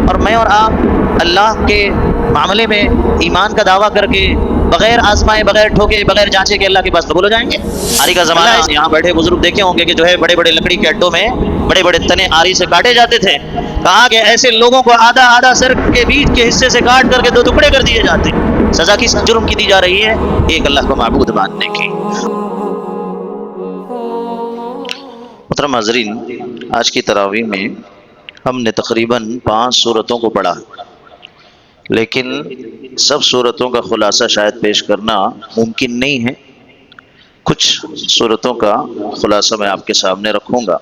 اور میں اور آپ اللہ کے معاملے میں ایمان کا دعویٰ کر کے بغیر آزمائے، بغیر ٹھوکے، بغیر جانچے کے اللہ کے پاس قبول ہو جائیں گے؟ آری کا زمانہ ہے، یہاں بیٹھے بزرگ دیکھے ہوں گے کہ جو ہے بڑے بڑے لکڑی کے اڈوں میں بڑے بڑے تنے آری سے کاٹے جاتے تھے. کہا کہ ایسے لوگوں کو آدھا آدھا سر کے بیچ کے حصے سے کاٹ کر کے 2 ٹکڑے کر دیے جاتے. سزا کس جرم کی دی جا رہی ہے؟ ایک اللہ کو معبود ماننے کی. محترم حاضرین، آج کی تراویح میں ہم نے تقریباً 5 سورتوں کو پڑھا، لیکن سب سورتوں کا خلاصہ شاید پیش کرنا ممکن نہیں ہے. کچھ سورتوں کا خلاصہ میں آپ کے سامنے رکھوں گا.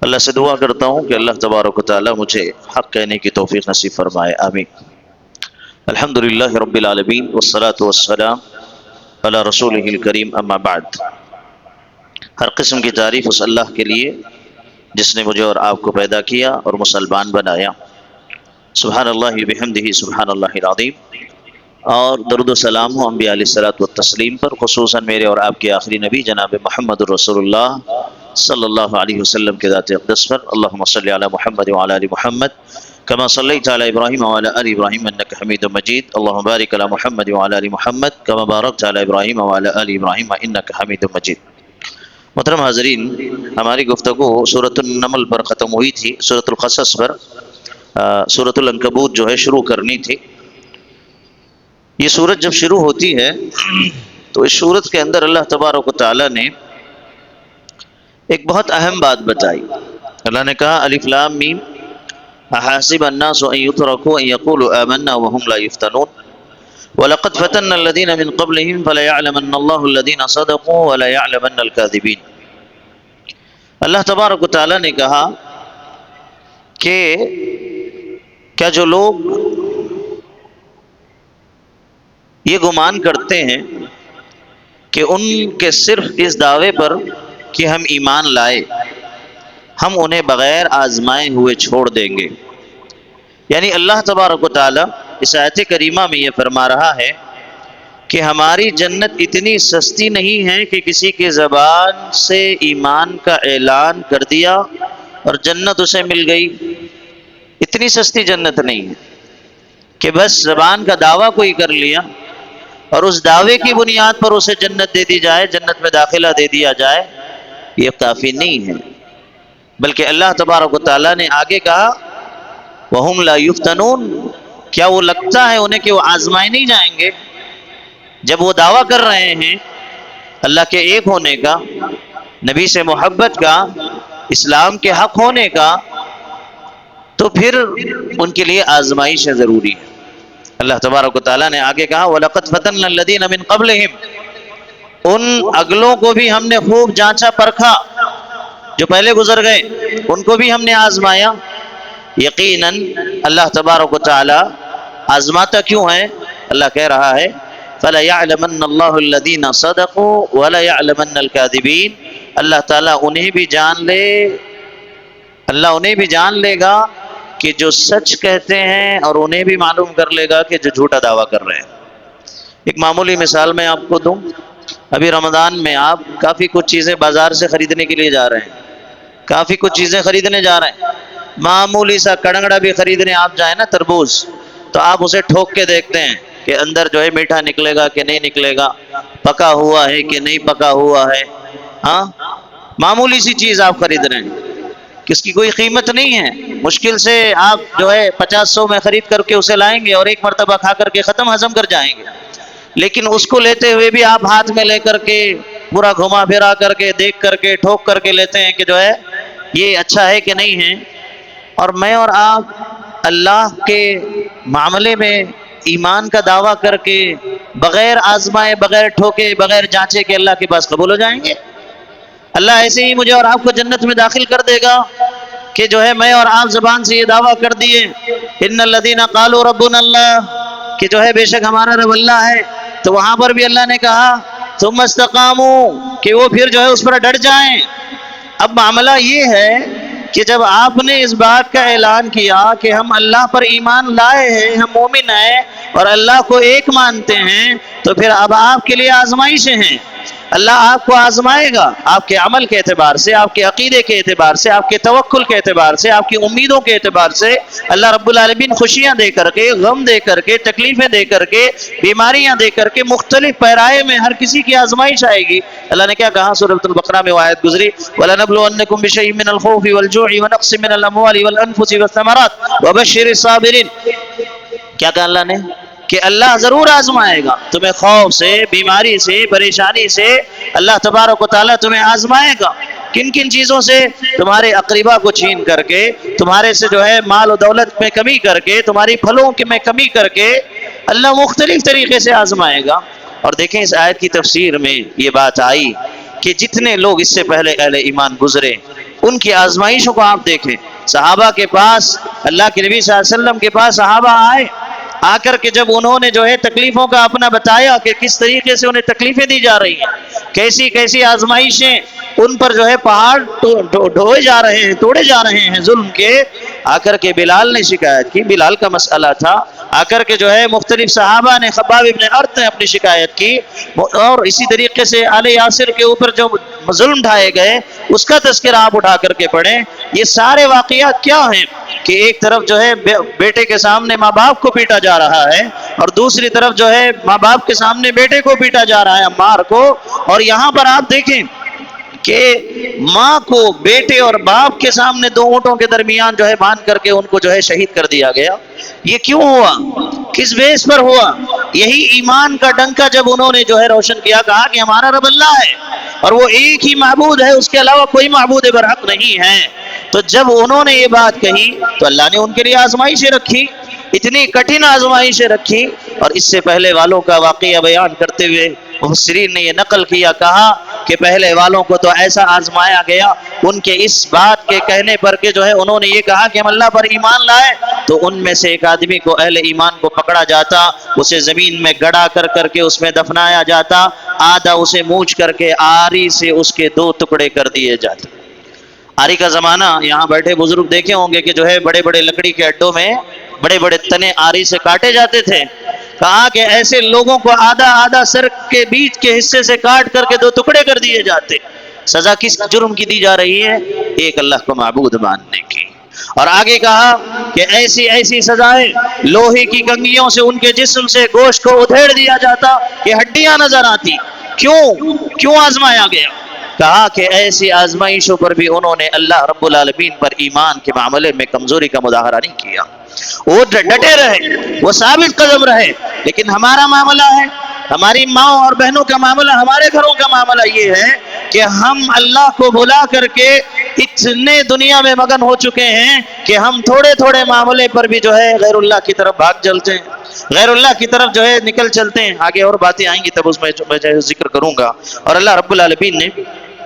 اللہ سے دعا کرتا ہوں کہ اللہ تبارک و تعالی مجھے حق کہنے کی توفیق نصیب فرمائے، آمین. الحمدللہ رب العالمین والصلاة والسلام علی رسولہ الکریم، اما بعد. ہر قسم کی تعریف اس اللہ کے لیے جس نے مجھے اور آپ کو پیدا کیا اور مسلمان بنایا. سبحان اللہ بحمدہ سبحان اللہ العظیم. اور درود و سلام ہو انبیاء علیہ الصلوۃ والتسلیم پر، خصوصاً میرے اور آپ کے آخری نبی جناب محمد رسول اللہ صلی اللہ علیہ وسلم کے ذات اقدس پر. اللہم صلی علی محمد وعلی آل محمد کما صلیت علی ابراہیم وعلی آل ابراہیم انک حمید مجید. اللہم بارک علی محمد وعلی آل محمد کما بارکت علی ابراہیم وعلی آل ابراہیم انک حمید مجید. محترم حاضرین، ہماری گفتگو سورۃ النمل پر ختم ہوئی تھی. سورۃ القصص پر سورۃ العنکبوت جو ہے شروع کرنی تھی. یہ سورت جب شروع ہوتی ہے تو اس سورت کے اندر اللہ تبارک و تعالی نے ایک بہت اہم بات بتائی. اللہ نے کہا الف لام میم احاسب الناس ان يتركوا ان يقولوا آمنا وهم لا يفتنون وَلَقَدْ فَتَنَّ الَّذِينَ مِن قَبْلِهِمْ فَلَيَعْلَمَنَّ اللَّهُ الَّذِينَ صَدَقُوا وَلَيَعْلَمَنَّ الْكَاذِبِينَ. اللہ تبارک و تعالی نے کہا کہ کیا جو لوگ یہ گمان کرتے ہیں کہ ان کے صرف اس دعوے پر کہ ہم ایمان لائے ہم انہیں بغیر آزمائے ہوئے چھوڑ دیں گے. یعنی اللہ تبارک و تعالی اس آیت کریمہ میں یہ فرما رہا ہے کہ ہماری جنت اتنی سستی نہیں ہے کہ کسی کے زبان سے ایمان کا اعلان کر دیا اور جنت اسے مل گئی. اتنی سستی جنت نہیں ہے کہ بس زبان کا دعویٰ کوئی کر لیا اور اس دعوے کی بنیاد پر اسے جنت دے دی جائے، جنت میں داخلہ دے دیا جائے. یہ کافی نہیں ہے، بلکہ اللہ تبارک و تعالیٰ نے آگے کہا وَهُمْ لَا يُفْتَنُونَ. کیا وہ لگتا ہے انہیں کہ وہ آزمائے نہیں جائیں گے؟ جب وہ دعویٰ کر رہے ہیں اللہ کے ایک ہونے کا، نبی سے محبت کا، اسلام کے حق ہونے کا، تو پھر ان کے لیے آزمائش ضروری ہے. اللہ تبارک و تعالیٰ نے آگے کہا وَلَقَدْ فَتَنَّ الَّذِينَ مِن قَبْلِهِمْ. ان اگلوں کو بھی ہم نے خوب جانچا پرکھا، جو پہلے گزر گئے ان کو بھی ہم نے آزمایا. یقیناً اللہ تبارک و تعالی آزماتا کیوں ہے؟ اللہ کہہ رہا ہے فَلَيَعْلَمَنَّ اللَّهُ الَّذِينَ صَدَقُوا وَلَيَعْلَمَنَّ الْكَاذِبِينَ. اللہ تعالیٰ انہیں بھی جان لے گا کہ جو سچ کہتے ہیں، اور انہیں بھی معلوم کر لے گا کہ جو جھوٹا دعویٰ کر رہے ہیں. ایک معمولی مثال میں آپ کو دوں. ابھی رمضان میں آپ کافی کچھ چیزیں بازار سے خریدنے کے لیے جا رہے ہیں، کافی کچھ چیزیں خریدنے جا رہے ہیں. معمولی سا کڑنگڑا بھی خریدنے آپ جائیں نا، تربوز، تو آپ اسے ٹھوک کے دیکھتے ہیں کہ اندر جو ہے میٹھا نکلے گا کہ نہیں نکلے گا، پکا ہوا ہے کہ نہیں پکا ہوا ہے. ہاں، معمولی سی چیز آپ خرید رہے ہیں، کس کی کوئی قیمت نہیں ہے، مشکل سے آپ جو ہے 50-100 میں خرید کر کے اسے لائیں گے اور ایک مرتبہ کھا کر کے ختم ہضم کر جائیں گے. لیکن اس کو لیتے ہوئے بھی آپ ہاتھ میں لے کر کے پورا گھما پھرا کر کے دیکھ کر کے ٹھوک کر کے لیتے ہیں کہ جو ہے یہ اچھا ہے کہ نہیں ہے. اور میں اور آپ اللہ کے معاملے میں ایمان کا دعویٰ کر کے بغیر آزمائے، بغیر ٹھوکے، بغیر جانچے کے اللہ کے پاس قبول ہو جائیں گے؟ اللہ ایسے ہی مجھے اور آپ کو جنت میں داخل کر دے گا کہ جو ہے میں اور آپ زبان سے یہ دعویٰ کر دیے ان الذین قالوا ربنا اللہ، کہ جو ہے بے شک ہمارا رب اللہ ہے. تو وہاں پر بھی اللہ نے کہا ثم استقاموا، کہ وہ پھر جو ہے اس پر ڈٹ جائیں. اب معاملہ یہ ہے کہ جب آپ نے اس بات کا اعلان کیا کہ ہم اللہ پر ایمان لائے ہیں، ہم مومن ہیں اور اللہ کو ایک مانتے ہیں، تو پھر اب آپ کے لیے آزمائشیں ہیں. اللہ آپ کو آزمائے گا، آپ کے عمل کے اعتبار سے، آپ کے عقیدے کے اعتبار سے، آپ کے توکل کے اعتبار سے، آپ کی امیدوں کے اعتبار سے۔ اللہ رب العالمین خوشیاں دے کر کے، غم دے کر کے، تکلیفیں دے کر کے، بیماریاں دے کر کے، مختلف پیرائے میں ہر کسی کی آزمائش آئے گی۔ اللہ نے کیا کہا سورۃ البقرہ میں وہ آیت گزری، وَلَنَبْلُوَنَّكُمْ بِشَيْءٍ مِّنَ الْخَوْفِ وَالْجُوعِ وَنَقْصٍ مِّنَ الْأَمْوَالِ وَالْأَنفُسِ وَالثَّمَرَاتِ وَبَشِّرِ الصَّابِرِينَ۔ کیا کہا اللہ نے؟ کہ اللہ ضرور آزمائے گا تمہیں، خوف سے، بیماری سے، پریشانی سے اللہ تبارک و تعالیٰ تمہیں آزمائے گا۔ کن کن چیزوں سے؟ تمہارے اقربا کو چھین کر کے، تمہارے سے جو ہے مال و دولت میں کمی کر کے، تمہاری پھلوں میں کمی کر کے اللہ مختلف طریقے سے آزمائے گا۔ اور دیکھیں اس آیت کی تفسیر میں یہ بات آئی کہ جتنے لوگ اس سے پہلے اہل ایمان گزرے ان کی آزمائشوں کو آپ دیکھیں۔ صحابہ کے پاس، اللہ کے نبی صلی اللہ علیہ وسلم کے پاس صحابہ آئے، آ کر کے جب انہوں نے جو ہے تکلیفوں کا اپنا بتایا کہ کس طریقے سے انہیں تکلیفیں دی جا رہی ہیں، کیسی کیسی آزمائشیں ان پر جو ہے پہاڑ ڈھوئے جا رہے ہیں، توڑے جا رہے ہیں ظلم کے، آ کر کے بلال نے شکایت کی، بلال کا مسئلہ تھا، آ کر کے جو ہے مختلف صحابہ نے، خباب ابن ارت نے اپنی شکایت کی، اور اسی طریقے سے آل یاسر کے اوپر جو ظلم ڈھائے گئے اس کا تذکرہ آپ اٹھا کر کے پڑھیں۔ یہ سارے واقعات کیا ہیں کہ ایک طرف جو ہے بیٹے کے سامنے ماں باپ کو پیٹا جا رہا ہے، اور دوسری طرف جو ہے ماں باپ کے سامنے بیٹے کو پیٹا جا رہا ہے، عمار کو، اور یہاں پر آپ دیکھیں کہ ماں کو بیٹے اور باپ کے سامنے دو اونٹوں کے درمیان جو ہے باندھ کر کے ان کو جو ہے شہید کر دیا گیا۔ یہ کیوں ہوا؟ کس بیس پر ہوا؟ یہی ایمان کا ڈنکا جب انہوں نے جو ہے روشن کیا، کہا کہ ہمارا رب اللہ ہے اور وہ ایک ہی معبود ہے، اس کے علاوہ کوئی معبود برحق نہیں ہے۔ تو جب انہوں نے یہ بات کہی تو اللہ نے ان کے لیے آزمائشیں رکھی، اتنی کٹھن آزمائشیں رکھی، اور اس سے پہلے والوں کا واقعہ بیان کرتے ہوئے مفسرین نے یہ نقل کیا، کہا کہ پہلے والوں کو تو ایسا آزمایا گیا، ان کے اس بات کے کہنے پر کہ جو ہے انہوں نے یہ کہا کہ ہم اللہ پر ایمان لائے، تو ان میں سے ایک آدمی کو، اہل ایمان کو پکڑا جاتا، اسے زمین میں گڑا کر کے اس میں دفنایا جاتا، آدھا اسے موچ کر کے آری سے اس کے دو ٹکڑے کر دیے جاتے۔ آری کا زمانہ، یہاں بیٹھے بزرگ دیکھے ہوں گے کہ جو ہے بڑے بڑے لکڑی کے اڈوں میں بڑے بڑے تنے آری سے کاٹے جاتے تھے۔ کہا کہ ایسے لوگوں کو آدھا آدھا سر کے بیچ کے حصے سے کاٹ کر کے دو ٹکڑے کر دیے جاتے۔ سزا کس جرم کی دی جا رہی ہے؟ ایک اللہ کو معبود ماننے کی۔ اور آگے کہا کہ ایسی ایسی سزائیں، لوہے کی کنگھیوں سے ان کے جسم سے گوشت کو ادھیڑ دیا جاتا کہ ہڈیاں نظر آتی۔ کیوں آزمایا گیا؟ کہا کہ ایسی آزمائشوں پر بھی انہوں نے اللہ رب العالمین پر ایمان کے معاملے میں کمزوری کا مظاہرہ نہیں کیا، وہ ڈٹے رہے، وہ ثابت قدم رہے۔ لیکن ہمارا معاملہ ہے، ہماری ماں اور بہنوں کا معاملہ، ہمارے گھروں کا معاملہ یہ ہے کہ ہم اللہ کو بھلا کر کے اتنے دنیا میں مگن ہو چکے ہیں کہ ہم تھوڑے تھوڑے معاملے پر بھی جو ہے غیر اللہ کی طرف بھاگ چلتے ہیں، غیر اللہ کی طرف جو ہے نکل چلتے ہیں۔ آگے اور باتیں آئیں گی تب اس میں ذکر کروں گا۔ اور اللہ رب العالمین نے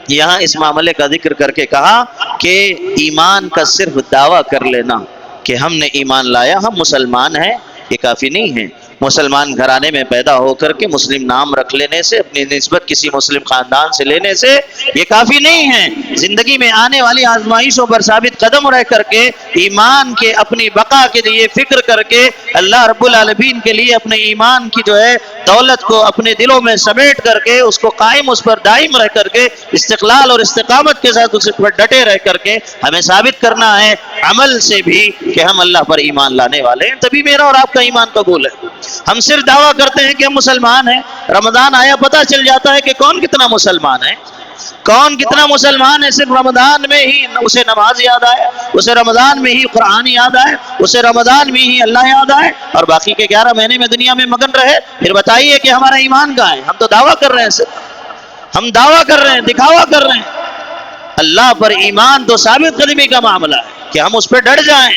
یہاں اس معاملے کا ذکر کر کے کہا کہ ایمان کا صرف دعویٰ کر لینا کہ ہم نے ایمان لایا، ہم مسلمان ہیں، یہ کافی نہیں ہے۔ مسلمان گھرانے میں پیدا ہو کر کے مسلم نام رکھ لینے سے، اپنی نسبت کسی مسلم خاندان سے لینے سے یہ کافی نہیں ہے۔ زندگی میں آنے والی آزمائشوں پر ثابت قدم رہ کر کے، ایمان کے اپنی بقا کے لیے فکر کر کے، اللہ رب العالمین کے لیے اپنے ایمان کی جو ہے دولت کو اپنے دلوں میں سمیٹ کر کے، اس کو قائم، اس پر دائم رہ کر کے، استقلال اور استقامت کے ساتھ اس پر ڈٹے رہ کر کے ہمیں ثابت کرنا ہے عمل سے بھی کہ ہم اللہ پر ایمان لانے والے ہیں، تبھی میرا اور آپ کا ایمان قبول ہے۔ ہم صرف دعویٰ کرتے ہیں کہ ہم مسلمان ہیں، رمضان آیا پتہ چل جاتا ہے کہ کون کتنا مسلمان ہے، کون کتنا مسلمان ہے۔ صرف رمضان میں ہی اسے نماز یاد آئے، اسے رمضان میں ہی قرآن یاد آئے، اسے رمضان میں ہی اللہ یاد آئے، اور باقی کے 11 مہینے میں دنیا میں مگن رہے۔ پھر بتائیے کہ ہمارا ایمان کہاں ہے؟ ہم تو دعویٰ کر رہے ہیں، صرف ہم دعویٰ کر رہے ہیں، دکھاوا کر رہے ہیں۔ اللہ پر ایمان تو ثابت قدمی کا معاملہ ہے کہ ہم اس پہ ڈٹ جائیں،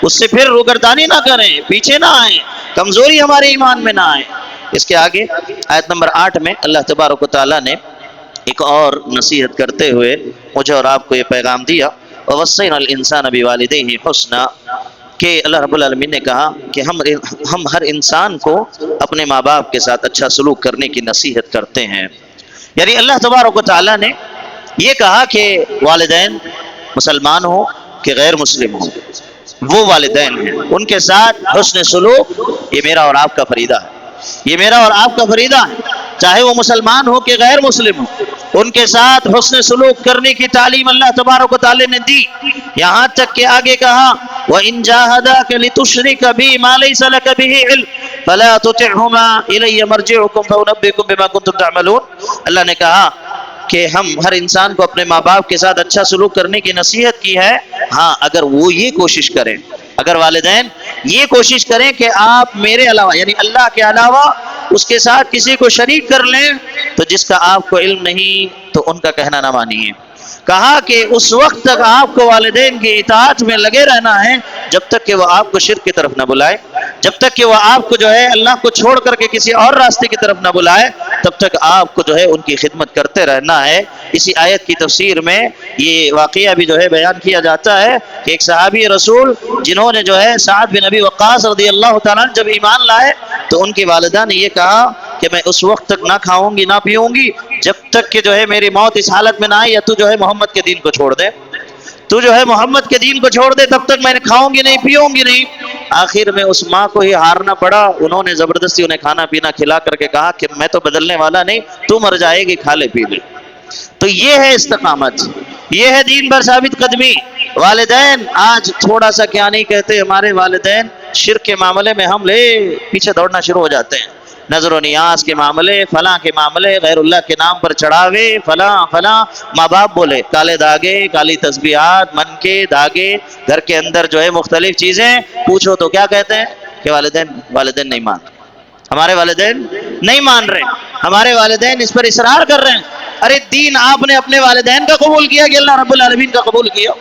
اس سے پھر روگردانی نہ کریں، پیچھے نہ آئیں، کمزوری ہمارے ایمان میں نہ آئے۔ اس کے آگے آیت نمبر 8 میں اللہ تبارک و تعالیٰ نے ایک اور نصیحت کرتے ہوئے مجھے اور آپ کو یہ پیغام دیا، وَوَصَّيْنَا الْإِنسَانَ بِوَالِدَيْهِ حُسْنًا، کہ اللہ رب العالمین نے کہا کہ ہم ہر انسان کو اپنے ماں باپ کے ساتھ اچھا سلوک کرنے کی نصیحت کرتے ہیں۔ یعنی اللہ تبارک و تعالیٰ نے یہ کہا کہ والدین مسلمان ہوں کہ غیر مسلم ہوں، وہ والدین ہیں، ان کے ساتھ حسن سلوک یہ میرا اور آپ کا فریضہ ہے، یہ میرا اور آپ کا فریضہ ہے۔ چاہے وہ مسلمان ہو کہ غیر مسلم ہو، ان کے ساتھ حسن سلوک کرنے کی تعلیم اللہ تبارک و تعالی نے دی. یہاں تک کہ آگے کہا وَإِن جَاهَدَاكَ لِتُشْرِكَ بِي مَا لَيْسَ لَكَ بِهِ عِلْمٌ فَلَا تُطِعْهُمَا إِلَيَّ مَرْجِعُكُمْ فَأُنَبِّئُكُم بِمَا كُنتُمْ تَعْمَلُونَ. اللہ نے کہا کہ ہم ہر انسان کو اپنے ماں باپ کے ساتھ اچھا سلوک کرنے کی نصیحت کی ہے، ہاں اگر وہ یہ کوشش کریں، اگر والدین یہ کوشش کریں کہ آپ میرے علاوہ یعنی اللہ کے علاوہ اس کے ساتھ کسی کو شریک کر لیں تو جس کا آپ کو علم نہیں تو ان کا کہنا نہ مانیے. کہا کہ اس وقت تک آپ کو والدین کی اطاعت میں لگے رہنا ہے جب تک کہ وہ آپ کو شرک کی طرف نہ بلائے، جب تک کہ وہ آپ کو جو ہے اللہ کو چھوڑ کر کے کسی اور راستے کی طرف نہ بلائے، تب تک آپ کو جو ہے ان کی خدمت کرتے رہنا ہے. اسی آیت کی تفسیر میں یہ واقعہ بھی جو ہے بیان کیا جاتا ہے کہ ایک صحابی رسول جنہوں نے جو ہے سعد بن ابی وقاص رضی اللہ تعالیٰ جب ایمان لائے تو ان کی والدہ نے یہ کہا کہ میں اس وقت تک نہ کھاؤں گی نہ پیوں گی جب تک کہ جو ہے میری موت اس حالت میں نہ آئے یا تو جو ہے محمد کے دین کو چھوڑ دے، تو جو ہے محمد کے دین کو چھوڑ دے تب تک میں نے کھاؤں گی نہیں پیوں گی نہیں. آخر میں اس ماں کو ہی ہارنا پڑا، انہوں نے زبردستی انہیں کھانا پینا کھلا کر کے کہا کہ میں تو بدلنے والا نہیں، تو مر جائے گی، کھا لے پی لے. تو یہ ہے استقامت، یہ ہے دین پر ثابت قدمی. والدین آج تھوڑا سا کیا نہیں کہتے، ہمارے والدین شرک کے معاملے میں ہم پیچھے دوڑنا شروع ہو جاتے ہیں. نظر و نیاز کے معاملے، فلاں کے معاملے، غیر اللہ کے نام پر چڑھاوے، فلاں فلاں. ماں باپ بولے کالے داغے، کالی تسبیحات، من کے داغے، گھر کے اندر جو ہے مختلف چیزیں، پوچھو تو کیا کہتے ہیں کہ والدین نہیں مان رہے، ہمارے والدین نہیں مان رہے، ہمارے والدین اس پر اصرار کر رہے ہیں. ارے دین آپ نے اپنے والدین کا قبول کیا کہ اللہ رب العالمین کا قبول کیا؟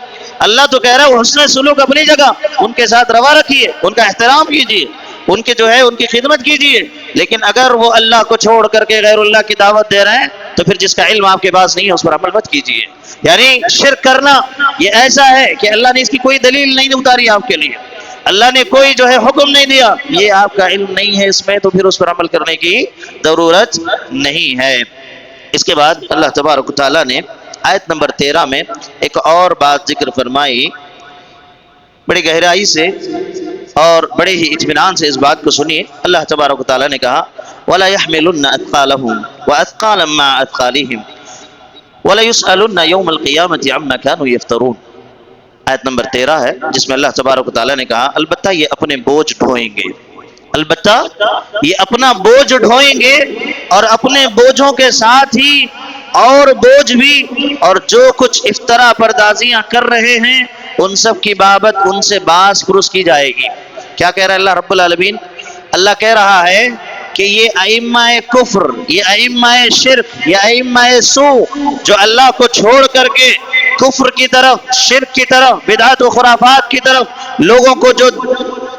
اللہ تو کہہ رہا ہے حسن سلوک اپنی جگہ، ان کے ساتھ روا رکھیے، ان کا احترام کیجیے، ان کے جو ہے ان کی خدمت کیجیے. لیکن اگر وہ اللہ کو چھوڑ کر کے غیر اللہ کی دعوت دے رہے ہیں تو پھر جس کا علم آپ کے پاس نہیں ہے اس پر عمل مت کیجیے. یعنی شرک کرنا یہ ایسا ہے کہ اللہ نے اس کی کوئی دلیل نہیں اتاری آپ کے لیے، اللہ نے کوئی جو ہے حکم نہیں دیا، یہ آپ کا علم نہیں ہے اس میں تو پھر اس پر عمل کرنے کی ضرورت نہیں ہے. اس کے بعد اللہ تبارک و تعالیٰ نے آیت نمبر 13 میں ایک اور بات ذکر فرمائی، بڑی گہرائی سے اور بڑے ہی اطمینان سے اس بات کو سنیے. اللہ تبارک و تعالیٰ نے کہا وَلَا يَحْمِلُنَّ أَثْقَالَهُمْ وَأَثْقَالًا مَّعَ أَثْقَالِهِمْ وَلَا يُسْأَلُنَّ يَوْمَ الْقِيَامَةِ عَمَّا كَانُوا يَفْتَرُونَ. آیت نمبر 13 ہے جس میں اللہ تبارک و تعالیٰ نے کہا البتہ یہ اپنے بوجھ ڈھوئیں گے، البتہ یہ اپنا بوجھ ڈھوئیں گے اور اپنے بوجھوں کے ساتھ ہی اور بوجھ بھی، اور جو کچھ افطرا پردازیاں کر رہے ہیں ان سب کی بابت ان سے باز پرس کی جائے گی. کیا کہہ رہا ہے اللہ رب العالمین؟ اللہ کہہ رہا ہے کہ یہ ائمہ کفر، یہ ائمہ شرک، یہ ائمہ سو جو اللہ کو چھوڑ کر کے کفر کی طرف، شرک کی طرف، بدعت و خرافات کی طرف لوگوں کو جو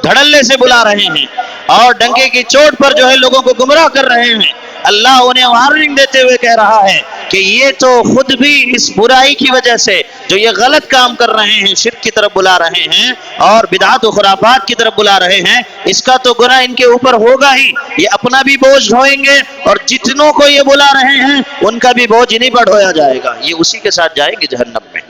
دھڑلے سے بلا رہے ہیں اور ڈنکے کی چوٹ پر جو ہے لوگوں کو گمراہ کر رہے ہیں، اللہ انہیں وارننگ دیتے ہوئے کہہ رہا ہے کہ یہ تو خود بھی اس برائی کی وجہ سے جو یہ غلط کام کر رہے ہیں، شرک کی طرف بلا رہے ہیں اور بدعات و خرافات کی طرف بلا رہے ہیں، اس کا تو گناہ ان کے اوپر ہوگا ہی، یہ اپنا بھی بوجھ ڈھوئیں گے اور جتنوں کو یہ بلا رہے ہیں ان کا بھی بوجھ انہیں پر ڈھویا جائے گا، یہ اسی کے ساتھ جائیں گے جہنم میں.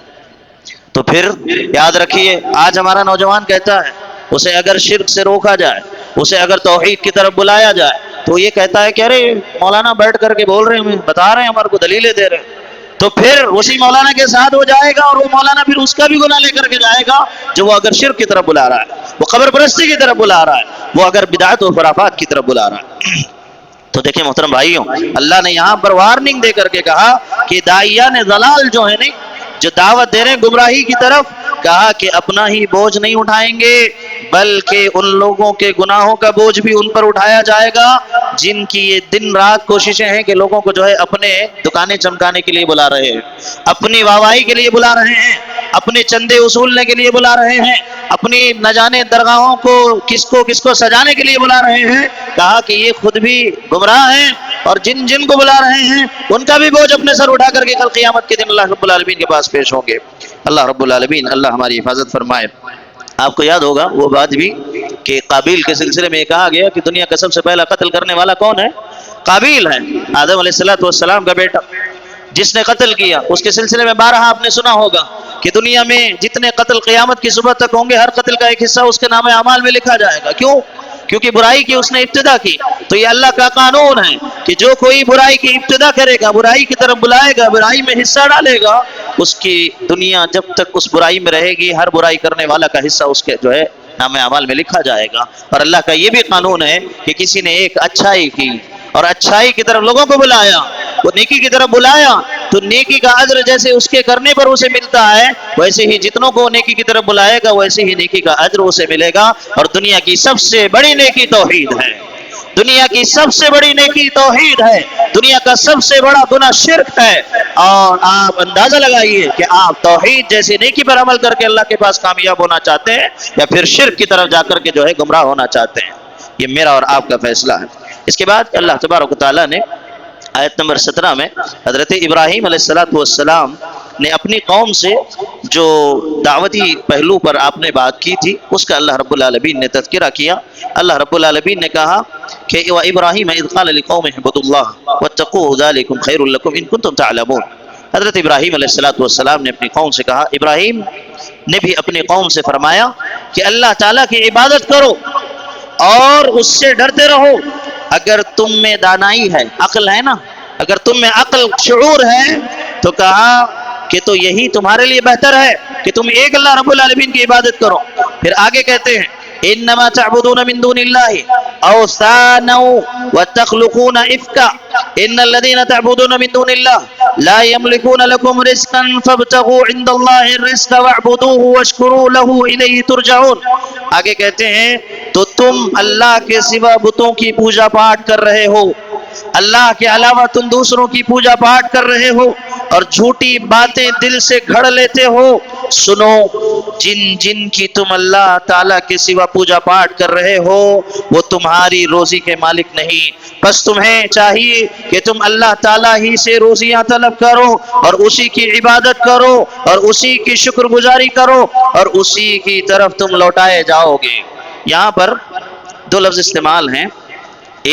تو پھر یاد رکھیے آج ہمارا نوجوان کہتا ہے اسے اگر شرک سے روکا جائے، اسے اگر توحید کی طرف بلایا جائے تو یہ کہتا ہے کہ ارے مولانا بیٹھ کر کے بول رہے ہیں، ہمیں بتا رہے ہیں، ہمارے کو دلیلیں دے رہے ہیں. تو پھر اسی مولانا کے ساتھ وہ جائے گا اور وہ مولانا پھر اس کا بھی گناہ لے کر کے جائے گا جو وہ اگر شرک کی طرف بلا رہا ہے، وہ قبر پرستی کی طرف بلا رہا ہے، وہ اگر بدعت و خرافات کی طرف بلا رہا ہے. تو دیکھیں محترم بھائیوں، اللہ نے یہاں پر وارننگ دے کر کے کہا کہ داعیان ضلال جو ہے نہیں، جو دعوت دے رہے ہیں گمراہی کی طرف، کہا کہ اپنا ہی بوجھ نہیں اٹھائیں گے بلکہ ان لوگوں کے گناہوں کا بوجھ بھی ان پر اٹھایا جائے گا جن کی یہ دن رات کوششیں ہیں کہ لوگوں کو جو ہے اپنے دکانیں چمکانے کے لیے بلا رہے ہیں، اپنی واہواہی کے لیے بلا رہے ہیں، اپنے چندے وصولنے کے لیے بلا رہے ہیں، اپنی نہ جانے درگاہوں کو کس کو سجانے کے لیے بلا رہے ہیں. کہا کہ یہ خود بھی گمراہ ہیں اور جن کو بلا رہے ہیں ان کا بھی بوجھ اپنے سر اٹھا کر کے کل قیامت کے دن اللہ رب العالمین کے پاس پیش ہوں گے. اللہ رب العالمین اللہ ہماری حفاظت فرمائے. آپ کو یاد ہوگا وہ بات بھی کہ قابیل کے سلسلے میں یہ کہا گیا کہ دنیا کا سب سے پہلا قتل کرنے والا کون ہے؟ قابیل ہے، آدم علیہ السلام کا بیٹا جس نے قتل کیا. اس کے سلسلے میں بارہا آپ نے سنا ہوگا کہ دنیا میں جتنے قتل قیامت کی صبح تک ہوں گے ہر قتل کا ایک حصہ اس کے نام اعمال میں لکھا جائے گا. کیوں؟ کیونکہ برائی کی اس نے ابتدا کی. تو یہ اللہ کا قانون ہے کہ جو کوئی برائی کی ابتدا کرے گا، برائی کی طرف بلائے گا، برائی میں حصہ ڈالے گا، اس کی دنیا جب تک اس برائی میں رہے گی، ہر برائی کرنے والا کا حصہ اس کے جو ہے نام اعمال میں لکھا جائے گا۔ اور اللہ کا یہ بھی قانون ہے کہ کسی نے ایک اچھائی کی اور اچھائی کی طرف لوگوں کو بلایا، وہ نیکی کی طرف بلایا، تو نیکی کا اجر جیسے اس کے کرنے پر اسے ملتا ہے، ویسے ہی جتنوں کو نیکی کی طرف بلائے گا ویسے ہی نیکی کا اجر اسے ملے گا۔ اور دنیا کی سب سے بڑی نیکی توحید ہے، دنیا کی سب سے بڑی نیکی توحید ہے، دنیا کا سب سے بڑا گناہ شرک ہے۔ اور آپ اندازہ لگائیے کہ آپ توحید جیسی نیکی پر عمل کر کے اللہ کے پاس کامیاب ہونا چاہتے ہیں یا پھر شرک کی طرف جا کر کے جو ہے گمراہ ہونا چاہتے ہیں۔ یہ میرا اور آپ کا فیصلہ ہے۔ اس کے بعد اللہ تبارک و تعالیٰ نے آیت نمبر 17 میں حضرت ابراہیم علیہ السلام نے اپنی قوم سے جو دعوتی پہلو پر آپ نے بات کی تھی اس کا اللہ رب العالمین نے تذکرہ کیا۔ اللہ رب العالمین نے کہا کہ وَإِبْرَاهِيمَ إِذْ قَالَ لِقَوْمِهِ اعْبُدُوا اللَّهَ وَاتَّقُوهُ ذَلِكُمْ خَيْرٌ لَكُمْ إِن كُنتُمْ تَعْلَمُونَ۔ حضرت ابراہیم علیہ السلام نے اپنی قوم سے کہا، ابراہیم نے بھی اپنی قوم سے فرمایا کہ اللہ تعالیٰ کی عبادت کرو اور اس سے ڈرتے رہو۔ اگر تم میں دانائی ہے، عقل ہے نا، اگر تم میں عقل شعور ہے تو کہا کہ تو یہی تمہارے لیے بہتر ہے کہ تم ایک اللہ رب العالمین کی عبادت کرو۔ پھر آگے کہتے ہیں انما تعبدون من دون اللہ اوثانا وتخلقون افکا ان الذين تعبدون من دون اللہ لا يملكون لكم رزقا فابتغوا عند الله الرزق واعبدوه واشكروا له الیہ ترجعون۔ آگے کہتے ہیں تو تم اللہ کے سوا بتوں کی پوجا پاٹ کر رہے ہو، اللہ کے علاوہ تم دوسروں کی پوجا پاٹ کر رہے ہو اور جھوٹی باتیں دل سے گھڑ لیتے ہو۔ سنو، جن کی تم اللہ تعالیٰ کے سوا پوجا پاٹ کر رہے ہو وہ تمہاری روزی کے مالک نہیں، بس تمہیں چاہیے کہ تم اللہ تعالیٰ ہی سے روزیاں طلب کرو اور اسی کی عبادت کرو اور اسی کی شکر گزاری کرو اور اسی کی طرف تم لوٹائے جاؤ گے۔ یہاں پر دو لفظ استعمال ہیں،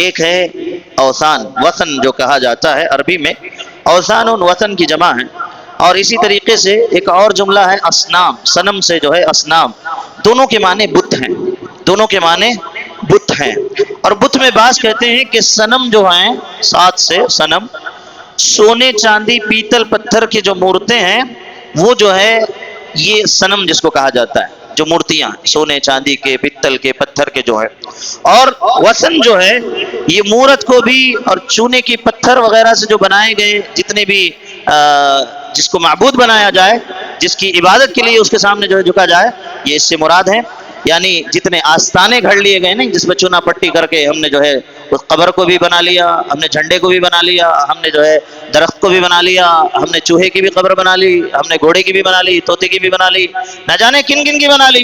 ایک ہے اوثان، وثن جو کہا جاتا ہے عربی میں، اوثان وثن کی جمع ہے، اور اسی طریقے سے ایک اور جملہ ہے اسنام، صنم سے جو ہے اسنام، دونوں کے معنی بت ہیں، دونوں کے معنی بت ہیں۔ اور بت میں بعض کہتے ہیں کہ صنم جو ہیں، سات سے صنم، سونے چاندی پیتل پتھر کی جو مورتیں ہیں وہ جو ہے یہ صنم جس کو کہا جاتا ہے، جو مورتیاں سونے چاندی کے پتل کے پتھر کے جو ہے۔ اور وثن جو ہے یہ مورت کو بھی اور چونے کی پتھر وغیرہ سے جو بنائے گئے جتنے بھی جس کو معبود بنایا جائے، جس کی عبادت کے لیے اس کے سامنے جو ہے جھکا جائے، یہ اس سے مراد ہے۔ یعنی جتنے آستانے گھڑ لیے گئے نا، جس میں چونا پٹی کر کے ہم نے جو ہے اس قبر کو بھی بنا لیا، ہم نے جھنڈے کو بھی بنا لیا، ہم نے جو ہے درخت کو بھی بنا لیا، ہم نے چوہے کی بھی قبر بنا لی، ہم نے گھوڑے کی بھی بنا لی، طوطے کی بھی بنا لی، نہ جانے کن کن کی بنا لی،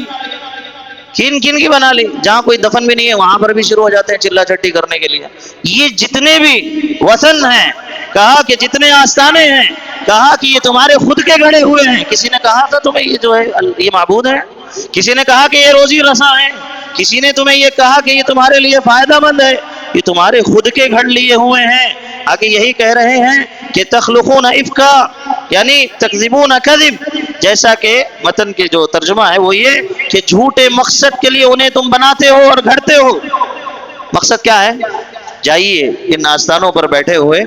کن کن کی بنا لی، جہاں کوئی دفن بھی نہیں ہے وہاں پر بھی شروع ہو جاتے ہیں چلا چٹی کرنے کے لیے۔ یہ جتنے بھی وثن ہیں، کہا کہ جتنے آستانے ہیں، کہا کہ یہ تمہارے خود کے گڑے ہوئے ہیں۔ کسی نے کہا تھا تمہیں یہ جو ہے یہ معبود ہے، کسی نے کہا کہ یہ روزی رساں ہے، کسی نے تمہیں یہ کہا کہ یہ تمہارے لیے فائدہ مند ہے، یہ تمہارے خود کے گھڑ لیے ہوئے ہیں۔ آگے یہی کہہ رہے ہیں کہ تخلقون افکا یعنی تکذبون کذب، جیسا کہ متن کے جو ترجمہ ہے وہ یہ کہ جھوٹے مقصد کے لیے انہیں تم بناتے ہو اور گھڑتے ہو۔ مقصد کیا ہے؟ جائیے ان آستانوں پر بیٹھے ہوئے،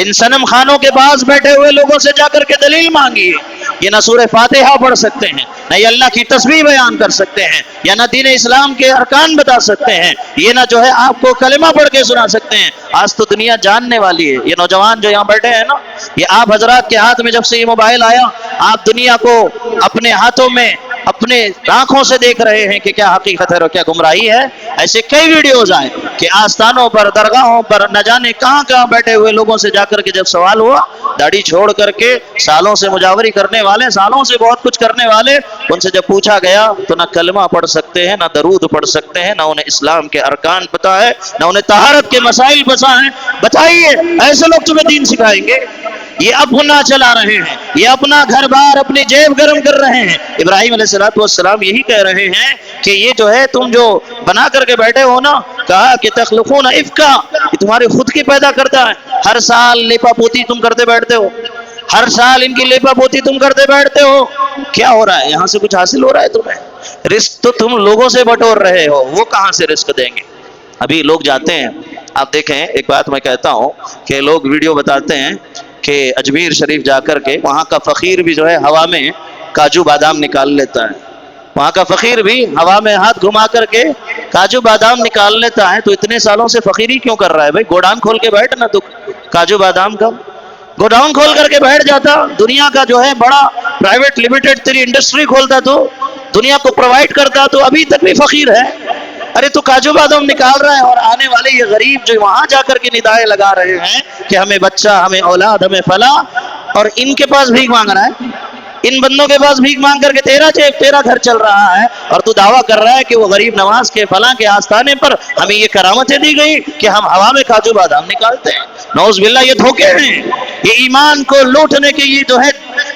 ان صنم خانوں کے پاس بیٹھے ہوئے لوگوں سے جا کر کے دلیل مانگیے۔ یہ نہ سورہ فاتحہ پڑھ سکتے ہیں، نہ یہ اللہ کی تسبیح بیان کر سکتے ہیں، یا نہ دین اسلام کے ارکان بتا سکتے ہیں، یہ نہ جو ہے آپ کو کلمہ پڑھ کے سنا سکتے ہیں۔ آج تو دنیا جاننے والی ہے، یہ نوجوان جو یہاں بیٹھے ہیں نا، یہ آپ حضرات کے ہاتھ میں جب سے یہ موبائل آیا، آپ دنیا کو اپنے ہاتھوں میں اپنے آنکھوں سے دیکھ رہے ہیں کہ کیا حقیقت ہے اور کیا گمراہی ہے۔ ایسے کئی ویڈیوز آئے کہ آستانوں پر، درگاہوں پر نہ جانے کہاں کہاں بیٹھے ہوئے لوگوں سے جا کر کے جب سوال ہوا، داڑھی چھوڑ کر کے سالوں سے مجاوری کرنے والے، سالوں سے بہت کچھ کرنے والے، ان سے جب پوچھا گیا تو نہ کلمہ پڑھ سکتے ہیں، نہ درود پڑھ سکتے ہیں، نہ انہیں اسلام کے ارکان پتہ ہے، نہ انہیں طہارت کے مسائل پتہ ہیں۔ بتائیے ایسے لوگ تمہیں دین سکھائیں گے؟ یہ اپنا چلا رہے ہیں، یہ اپنا گھر بار اپنی جیب گرم کر رہے ہیں۔ ابراہیم علیہ السلام یہی کہہ رہے ہیں کہ یہ جو ہے تم جو بنا کر کے بیٹھے ہو نا، کہا کہ تخلقون افکا، یہ تمہارے خود کی پیدا کرتا ہے۔ ہر سال لیپا پوتی تم کرتے بیٹھتے ہو، ہر سال ان کی لیپا پوتی تم کرتے بیٹھتے ہو۔ کیا ہو رہا ہے؟ یہاں سے کچھ حاصل ہو رہا ہے تمہیں؟ رزق تو تم لوگوں سے بٹور رہے ہو، وہ کہاں سے رزق دیں گے؟ ابھی لوگ جاتے ہیں آپ دیکھیں ایک بات میں کہتا ہوں کہ لوگ ویڈیو بتاتے ہیں کہ اجمیر شریف جا کر کے وہاں کا فقیر بھی جو ہے ہوا میں کاجو بادام نکال لیتا ہے، وہاں کا فقیر بھی ہوا میں ہاتھ گھما کر کے کاجو بادام نکال لیتا ہے. تو اتنے سالوں سے فقیری کیوں کر رہا ہے بھائی؟ گوڈان کھول کے بیٹھ نا، تو کاجو بادام کا گوڈاؤن کھول کر کے بیٹھ جاتا، دنیا کا جو ہے بڑا پرائیویٹ لمیٹڈ تیری انڈسٹری کھولتا، تو دنیا کو پرووائڈ کرتا، تو ابھی تک بھی فقیر ہے. ارے تو کاجو بادام نکال رہا ہے، اور آنے والے یہ غریب جو وہاں جا کر کے ندائیں لگا رہے ہیں کہ ہمیں بچہ، ہمیں اولاد، ہمیں فلاں، اور ان کے پاس بھیک مانگ رہا ہے، ان بندوں کے پاس بھیک مانگ کر کے تیرا چیک، تیرا گھر چل رہا ہے، اور تو دعویٰ کر رہا ہے کہ وہ غریب نواز کے فلاں کے آستانے پر ہمیں یہ کرامتیں دی گئی کہ ہم ہوا میں کاجو بادام نکالتے ہیں. نعوذ باللہ، یہ دھوکے ہیں، یہ ایمان کو لوٹنے کے یہ جو ہے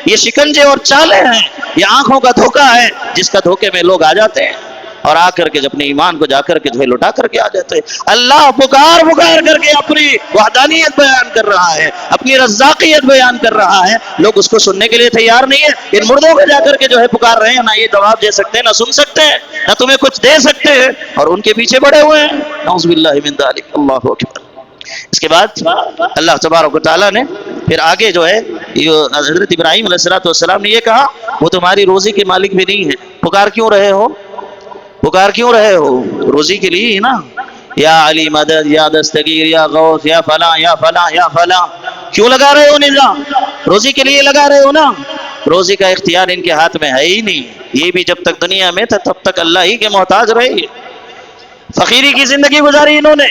یہ شکنجے اور چالے ہیں، یہ آنکھوں کا دھوکہ ہے جس کا دھوکے میں لوگ آ جاتے ہیں، اور آ کر کے جب اپنے ایمان کو جا کر کے جو ہے لٹا کر کے آ جاتے ہیں. اللہ پکار پکار کر کے اپنی وحدانیت بیان کر رہا ہے، اپنی رزاقیت بیان کر رہا ہے، لوگ اس کو سننے کے لیے تیار نہیں ہے. ان مردوں کو جا کر کے جو ہے پکار رہے ہیں، نہ یہ جواب دے سکتے ہیں، نہ سن سکتے ہیں، نہ تمہیں کچھ دے سکتے ہیں، اور ان کے پیچھے پڑے ہوئے ہیں. نعوذ باللہ من ذالک. اللہ اکبر. اس کے بعد اللہ تبارک و تعالیٰ نے پھر آگے جو ہے حضرت ابراہیم علیہ السلام نے یہ کہا وہ تمہاری روزی کے مالک بھی نہیں ہے، پکار کیوں رہے ہو؟ پکار کیوں رہے ہو؟ روزی کے لیے ہی نا. یا علی مدد، یا دستگیر، یا غوث، یا فلاں یا فلاں یا فلاں، کیوں لگا رہے ہو نظام؟ روزی کے لیے لگا رہے ہو نا. روزی کا اختیار ان کے ہاتھ میں ہے ہی نہیں، یہ بھی جب تک دنیا میں تھا تب تک اللہ ہی کے محتاج رہے. فقیری کی زندگی گزاری انہوں نے.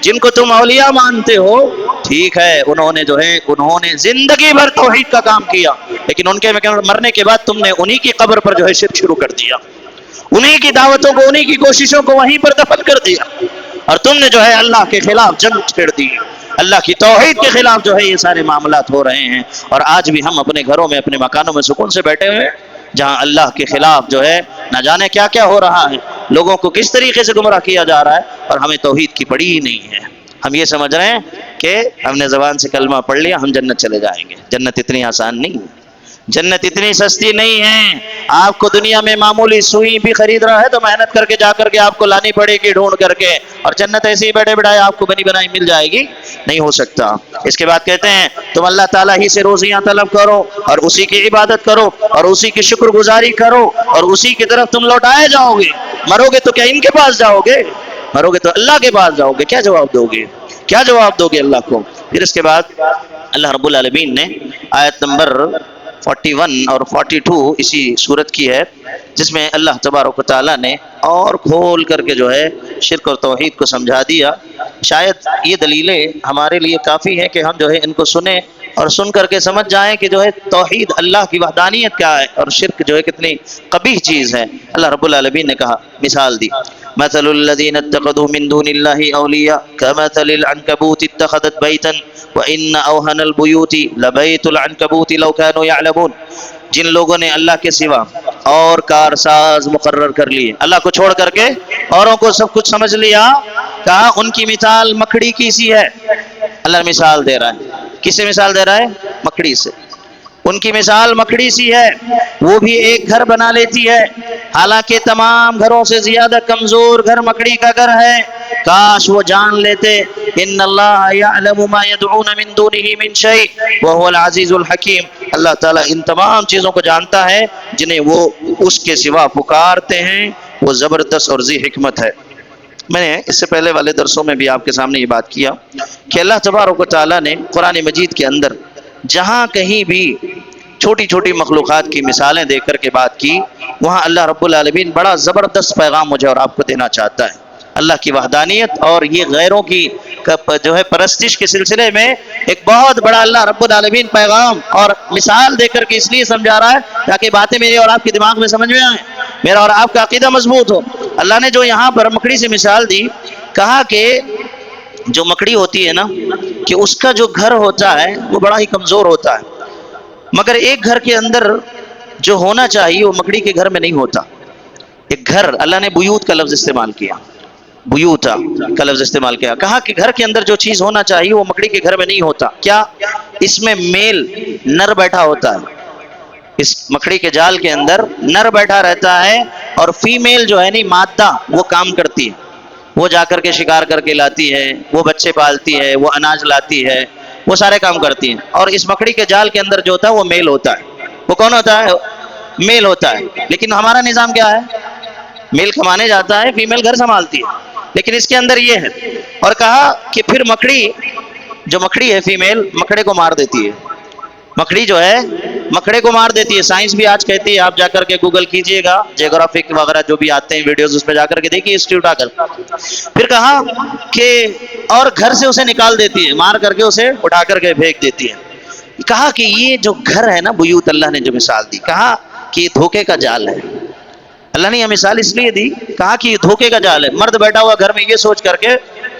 جن کو تم اولیاء مانتے ہو، ٹھیک ہے، انہوں نے زندگی بھر توحید کا کام کیا، لیکن ان کے مرنے کے بعد تم نے انہی کی قبر پر جو ہے شرک شروع کر دیا، انہی کی دعوتوں کو، انہی کی کوششوں کو وہیں پر دفن کر دیا، اور تم نے جو ہے اللہ کے خلاف جنگ چھیڑ دی، اللہ کی توحید کے خلاف جو ہے یہ سارے معاملات ہو رہے ہیں. اور آج بھی ہم اپنے گھروں میں، اپنے مکانوں میں سکون سے بیٹھے ہوئے ہیں، جہاں اللہ کے خلاف جو ہے نہ جانے کیا کیا ہو رہا ہے، لوگوں کو کس طریقے سے گمراہ کیا جا رہا ہے، اور ہمیں توحید کی پڑی ہی نہیں ہے. ہم یہ سمجھ رہے ہیں کہ ہم نے زبان سے کلمہ پڑھ لیا ہم جنت چلے جائیں گے. جنت اتنی آسان نہیں ہے، جنت اتنی سستی نہیں ہے. آپ کو دنیا میں معمولی سوئی بھی خرید رہا ہے تو محنت کر کے جا کر کے آپ کو لانی پڑے گی ڈھونڈ کر کے، اور جنت ایسے ہی بیٹھے بڑھائے آپ کو بنی بنائی مل جائے گی؟ نہیں ہو سکتا. اس کے بعد کہتے ہیں تم اللہ تعالیٰ ہی سے روزیاں طلب کرو، اور اسی کی عبادت کرو، اور اسی کی شکر گزاری کرو، اور اسی کی طرف تم لوٹائے جاؤ گے. مرو گے تو کیا ان کے پاس جاؤ گے؟ مرو گے تو اللہ کے پاس جاؤ گے. کیا جواب دو گے؟ کیا جواب دو گے اللہ کو؟ پھر اس کے بعد اللہ رب العالمین نے آیت نمبر 41 اور 42 اسی صورت کی ہے، جس میں اللہ تبارک و تعالیٰ نے اور کھول کر کے جو ہے شرک اور توحید کو سمجھا دیا. شاید یہ دلیلیں ہمارے لیے کافی ہیں کہ ہم جو ہے ان کو سنیں اور سن کر کے سمجھ جائیں کہ جو ہے توحید اللہ کی وحدانیت کیا ہے، اور شرک جو ہے کتنی قبیح چیز ہے. اللہ رب العالمین نے کہا، مثال دی، مثل الذین اتخذوا من دون اللہ اولیاء کمثل العنکبوت اتخذت بیتا وان اوہن البیوت لبیت العنکبوت لو کانوا یعلمون. جن لوگوں نے اللہ کے سوا اور کارساز مقرر کر لیے، اللہ کو چھوڑ کر کے اوروں کو سب کچھ سمجھ لیا، کہا ان کی مثال مکڑی کی سی ہے. اللہ مثال دے رہا ہے، کس سے مثال دے رہا ہے؟ مکڑی سے. ان کی مثال مکڑی سی ہے، وہ بھی ایک گھر بنا لیتی ہے، حالانکہ تمام گھروں سے زیادہ کمزور گھر مکڑی کا گھر ہے. کاش وہ جان لیتے، ان اللہ یعلم ما یدعون من دونہ من شیء وهو العزیز الحکیم. اللہ تعالیٰ ان تمام چیزوں کو جانتا ہے جنہیں وہ اس کے سوا پکارتے ہیں، وہ زبردست اور ذی حکمت ہے. میں نے اس سے پہلے والے درسوں میں بھی آپ کے سامنے یہ بات کیا کہ اللہ تبارک و تعالیٰ نے قرآن مجید کے اندر جہاں کہیں بھی چھوٹی چھوٹی مخلوقات کی مثالیں دے کر کے بات کی، وہاں اللہ رب العالمین بڑا زبردست پیغام مجھے اور آپ کو دینا چاہتا ہے. اللہ کی وحدانیت اور یہ غیروں کی جو ہے پرستش کے سلسلے میں ایک بہت بڑا اللہ رب العالمین پیغام اور مثال دے کر کے اس لیے سمجھا رہا ہے تاکہ باتیں میرے اور آپ کے دماغ میں سمجھ میں آئیں، میرا اور آپ کا عقیدہ مضبوط ہو. اللہ نے جو یہاں پر مکڑی سے مثال دی، کہا کہ جو مکڑی ہوتی ہے نا، کہ اس کا جو گھر ہوتا ہے وہ بڑا ہی کمزور ہوتا ہے، مگر ایک گھر کے اندر جو ہونا چاہیے وہ مکڑی کے گھر میں نہیں ہوتا. ایک گھر، اللہ نے بیوت کا لفظ استعمال کیا، بیوتا کا لفظ استعمال کیا، کہا کہ گھر کے اندر جو چیز ہونا چاہیے وہ مکڑی کے گھر میں نہیں ہوتا. کیا؟ اس میں میل نر بیٹھا ہوتا ہے، اس مکڑی کے جال کے اندر نر بیٹھا رہتا ہے، اور فیمیل جو ہے نہیں مادہ وہ کام کرتی ہے. وہ جا کر کے شکار کر کے لاتی ہے، وہ بچے پالتی ہے، وہ اناج لاتی ہے، وہ سارے کام کرتی ہیں. اور اس مکڑی کے جال کے اندر جو ہوتا ہے وہ میل ہوتا ہے. وہ کون ہوتا ہے؟ میل ہوتا ہے. لیکن ہمارا نظام کیا ہے؟ میل کمانے جاتا ہے، فیمیل گھر سنبھالتی ہے. لیکن اس کے اندر یہ ہے. اور کہا کہ پھر مکڑی، جو مکڑی ہے فیمیل، مکڑے کو مار دیتی ہے. مکڑی جو ہے مکڑے کو مار دیتی ہے. سائنس بھی آج کہتی ہے، آپ جا کر کے گوگل کیجئے گا، جیوگرافک وغیرہ جو بھی آتے ہیں ویڈیوز، اس پہ جا کر کے دیکھیے ہسٹری اٹھا کر. پھر کہا کہ اور گھر سے اسے نکال دیتی ہے، مار کر کے اسے اٹھا کر کے پھینک دیتی ہے. کہا کہ یہ جو گھر ہے نا بیوت، اللہ نے جو مثال دی، کہا کہ یہ دھوکے کا جال ہے. اللہ نے یہ مثال اس لیے دی، کہا کہ یہ دھوکے کا جال ہے. مرد بیٹھا ہوا گھر میں یہ سوچ کر کے،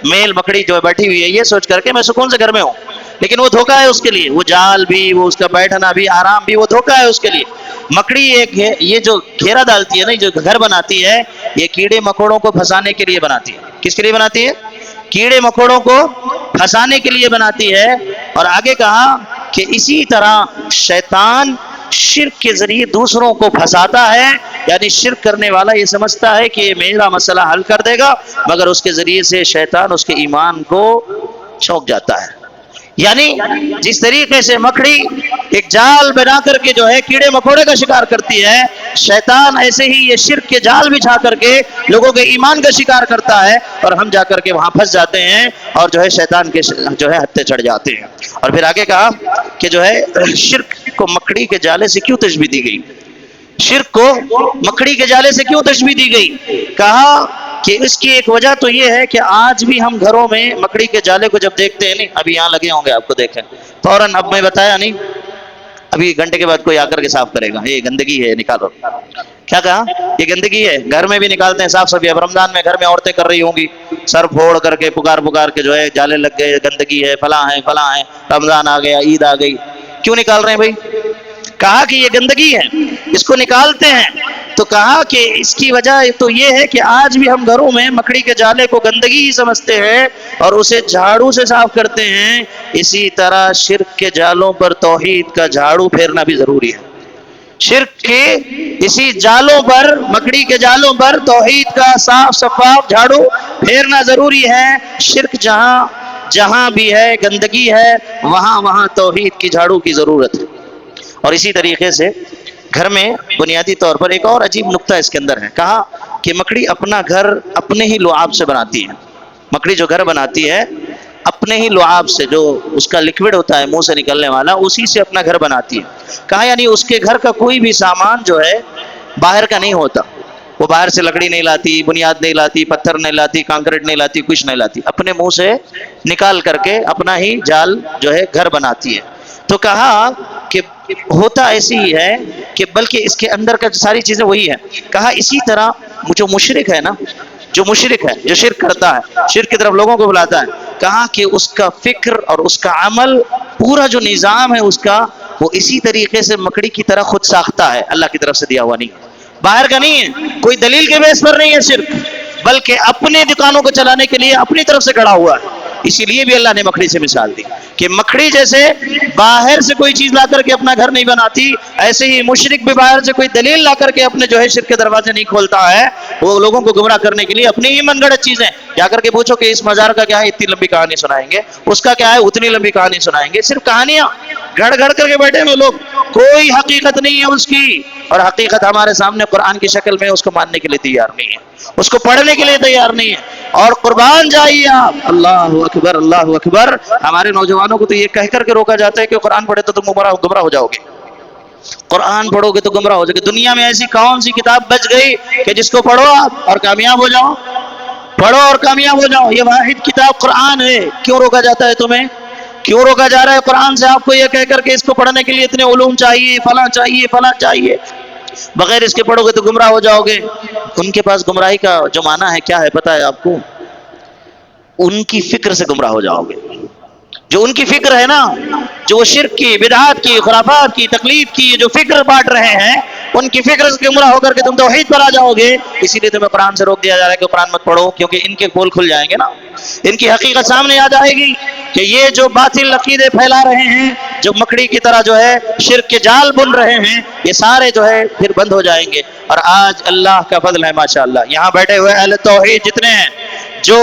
میل مکڑی جو بیٹھی ہوئی ہے یہ سوچ کر کے میں سکون سے گھر میں ہوں، لیکن وہ دھوکا ہے اس کے لیے. وہ جال بھی، وہ اس کا بیٹھنا بھی، آرام بھی، وہ دھوکا ہے اس کے لیے. مکڑی ایک ہے، یہ جو گھیرا ڈالتی ہے نا، جو گھر بناتی ہے، یہ کیڑے مکوڑوں کو پھنسانے کے لیے بناتی ہے. کس کے لیے بناتی ہے؟ کیڑے مکوڑوں کو پھنسانے کے لیے بناتی ہے. اور آگے کہا کہ اسی طرح شیطان شرک کے ذریعے دوسروں کو پھنساتا ہے. یعنی شرک کرنے والا یہ سمجھتا ہے کہ یہ میرا مسئلہ حل کر دے گا، مگر اس کے ذریعے سے شیطان اس کے ایمان کو چھوک جاتا ہے. یعنی جس طریقے سے مکڑی ایک جال بنا کر کے جو ہے کیڑے مکوڑے کا شکار کرتی ہے، شیطان ایسے ہی یہ شرک کے جال بچھا کر کے لوگوں کے ایمان کا شکار کرتا ہے، اور ہم جا کر کے وہاں پھنس جاتے ہیں اور جو ہے شیطان کے جو ہے ہتھے چڑھ جاتے ہیں. اور پھر آگے کہا کہ جو ہے شرک کو مکڑی کے جالے سے کیوں تشبیہ دی گئی؟ شرک کو مکڑی کے جالے سے کیوں تشبیہ دی گئی؟ کہا کہ اس کی ایک وجہ تو یہ ہے کہ آج بھی ہم گھروں میں مکڑی کے جالے کو جب دیکھتے ہیں، نہیں ابھی یہاں لگے ہوں گے آپ کو دیکھیں فوراً، اب میں بتایا نہیں، ابھی گھنٹے کے بعد کوئی آ کر کے صاف کرے گا، یہ گندگی ہے نکالو. کیا کہا؟ یہ گندگی ہے. گھر میں بھی نکالتے ہیں صاف صفائی. اب رمضان میں گھر میں عورتیں کر رہی ہوں گی، سر پھوڑ کر کے پکار پکار کے جو ہے جالے لگ گئے، گندگی ہے، فلاں ہے فلاں ہے، رمضان آ گیا، عید آ گئی. کیوں نکال رہے ہیں بھائی؟ کہا کہ یہ گندگی ہے، اس کو نکالتے ہیں. تو کہا کہ اس کی وجہ تو یہ ہے کہ آج بھی ہم گھروں میں مکڑی کے جالے کو گندگی ہی سمجھتے ہیں اور اسے جھاڑو سے صاف کرتے ہیں. اسی طرح شرک کے جالوں پر توحید کا جھاڑو پھیرنا بھی ضروری ہے. شرک کے اسی جالوں پر، مکڑی کے جالوں پر توحید کا صاف شفاف جھاڑو پھیرنا ضروری ہے. شرک جہاں بھی ہے، گندگی ہے، وہاں توحید کی جھاڑو کی ضرورت ہے. اور اسی طریقے سے گھر میں بنیادی طور پر ایک اور عجیب نقطہ اس کے اندر ہے. کہا کہ مکڑی اپنا گھر اپنے ہی لعاب سے بناتی ہے. مکڑی جو گھر بناتی ہے اپنے ہی لعاب سے، جو اس کا لکوڈ ہوتا ہے منہ سے نکلنے والا، اسی سے اپنا گھر بناتی ہے. کہا یعنی اس کے گھر کا کوئی بھی سامان جو ہے باہر کا نہیں ہوتا. وہ باہر سے لکڑی نہیں لاتی، بنیاد نہیں لاتی، پتھر نہیں لاتی، کانکریٹ نہیں لاتی، کچھ نہیں لاتی، اپنے منہ سے نکال کر کے اپنا ہی جال جو ہے گھر بناتی ہے. تو کہا کہ ہوتا ایسی ہی ہے کہ بلکہ اس کے اندر کا ساری چیزیں وہی ہے. کہا اسی طرح جو مشرک ہے نا، جو مشرک ہے، جو شرک کرتا ہے، شرک کی طرف لوگوں کو بلاتا ہے، کہا کہ اس کا فکر اور اس کا عمل، پورا جو نظام ہے اس کا، وہ اسی طریقے سے مکڑی کی طرح خود ساختہ ہے، اللہ کی طرف سے دیا ہوا نہیں، باہر کا نہیں ہے، کوئی دلیل کے بیس پر نہیں ہے شرک، بلکہ اپنے دکانوں کو چلانے کے لیے اپنی طرف سے کھڑا ہوا ہے. اسی لیے بھی اللہ نے مکڑی سے مثال دی کہ مکڑی جیسے باہر سے کوئی چیز لا کر کے اپنا گھر نہیں بناتی، ایسے ہی مشرک بھی باہر سے کوئی دلیل لا کر کے اپنے جو ہے شرک کے دروازے نہیں کھولتا ہے. وہ لوگوں کو گمراہ کرنے کے لیے اپنی ہی من گڑت چیزیں، جا کر کے پوچھو کہ اس مزار کا کیا ہے، اتنی لمبی کہانی سنائیں گے، اس کا کیا ہے، اتنی لمبی کہانی سنائیں گے. صرف کہانیاں گھڑ گھڑ کر کے بیٹھے ہیں لوگ، کوئی حقیقت نہیں ہے اس کی. اور حقیقت ہمارے سامنے قرآن کی شکل میں، اس کو ماننے کے لیے تیار نہیں ہے، اس کو پڑھنے کے لیے تیار نہیں ہے. اور قربان جائیے آپ، اللہ اکبر اللہ اکبر. ہمارے نوجوانوں کو تو یہ کہہ کر کے روکا جاتا ہے کہ قرآن پڑھے تو تم گمراہ ہو جاؤ گے، قرآن پڑھو گے تو گمراہ ہو جاؤ گے. دنیا میں ایسی کون سی کتاب بچ گئی کہ جس کو پڑھو آپ اور کامیاب ہو جاؤ؟ پڑھو اور کامیاب ہو جاؤ. یہ واحد کتاب قرآن ہے. کیوں روکا جاتا ہے تمہیں؟ کیوں روکا جا رہا ہے قرآن سے آپ کو یہ کہہ کر کے اس کو پڑھنے کے لیے اتنے علوم چاہیے، فلاں چاہیے، فلاں چاہیے؟ بغیر اس کے پڑھو گے تو گمراہ ہو جاؤ گے. ان کے پاس گمراہی کا جو معنی ہے کیا ہے پتہ ہے آپ کو؟ ان کی فکر سے گمراہ ہو جاؤ گے. جو ان کی فکر ہے نا، جو شرک کی، بدعات کی، خرافات کی، تقلید کی جو فکر بانٹ رہے ہیں، ان کی فکر سے گمراہ ہو کر کے تم توحید پر آ جاؤ گے. اسی لیے تمہیں قرآن سے روک دیا جا رہا ہے کہ قرآن مت پڑھو، کیونکہ ان کے پول کھل جائیں گے نا، ان کی حقیقت سامنے آ جائے گی کہ یہ جو باطل عقیدے پھیلا رہے ہیں، جو مکڑی کی طرح جو ہے شرک کے جال بن رہے ہیں، یہ سارے جو ہے پھر بند ہو جائیں گے. اور آج اللہ کا فضل ہے ماشاءاللہ، یہاں بیٹھے ہوئے اہل توحید جتنے ہیں جو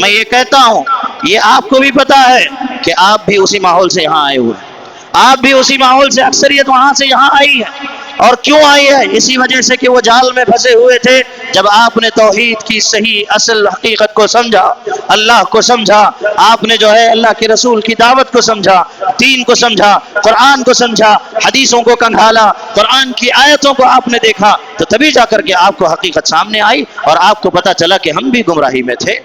میں یہ کہتا ہوں یہ آپ کو بھی پتا ہے کہ آپ بھی اسی ماحول سے یہاں آئے ہوئے ہیں، آپ بھی اسی ماحول سے، اکثریت وہاں سے یہاں آئی ہے، اور کیوں آئی ہے؟ اسی وجہ سے کہ وہ جال میں پھنسے ہوئے تھے۔ جب آپ نے توحید کی صحیح اصل حقیقت کو سمجھا، اللہ کو سمجھا، آپ نے جو ہے اللہ کے رسول کی دعوت کو سمجھا، دین کو سمجھا، قرآن کو سمجھا، حدیثوں کو کنگھالا، قرآن کی آیتوں کو آپ نے دیکھا، تو تبھی جا کر کے آپ کو حقیقت سامنے آئی اور آپ کو پتا چلا کہ ہم بھی گمراہی میں تھے،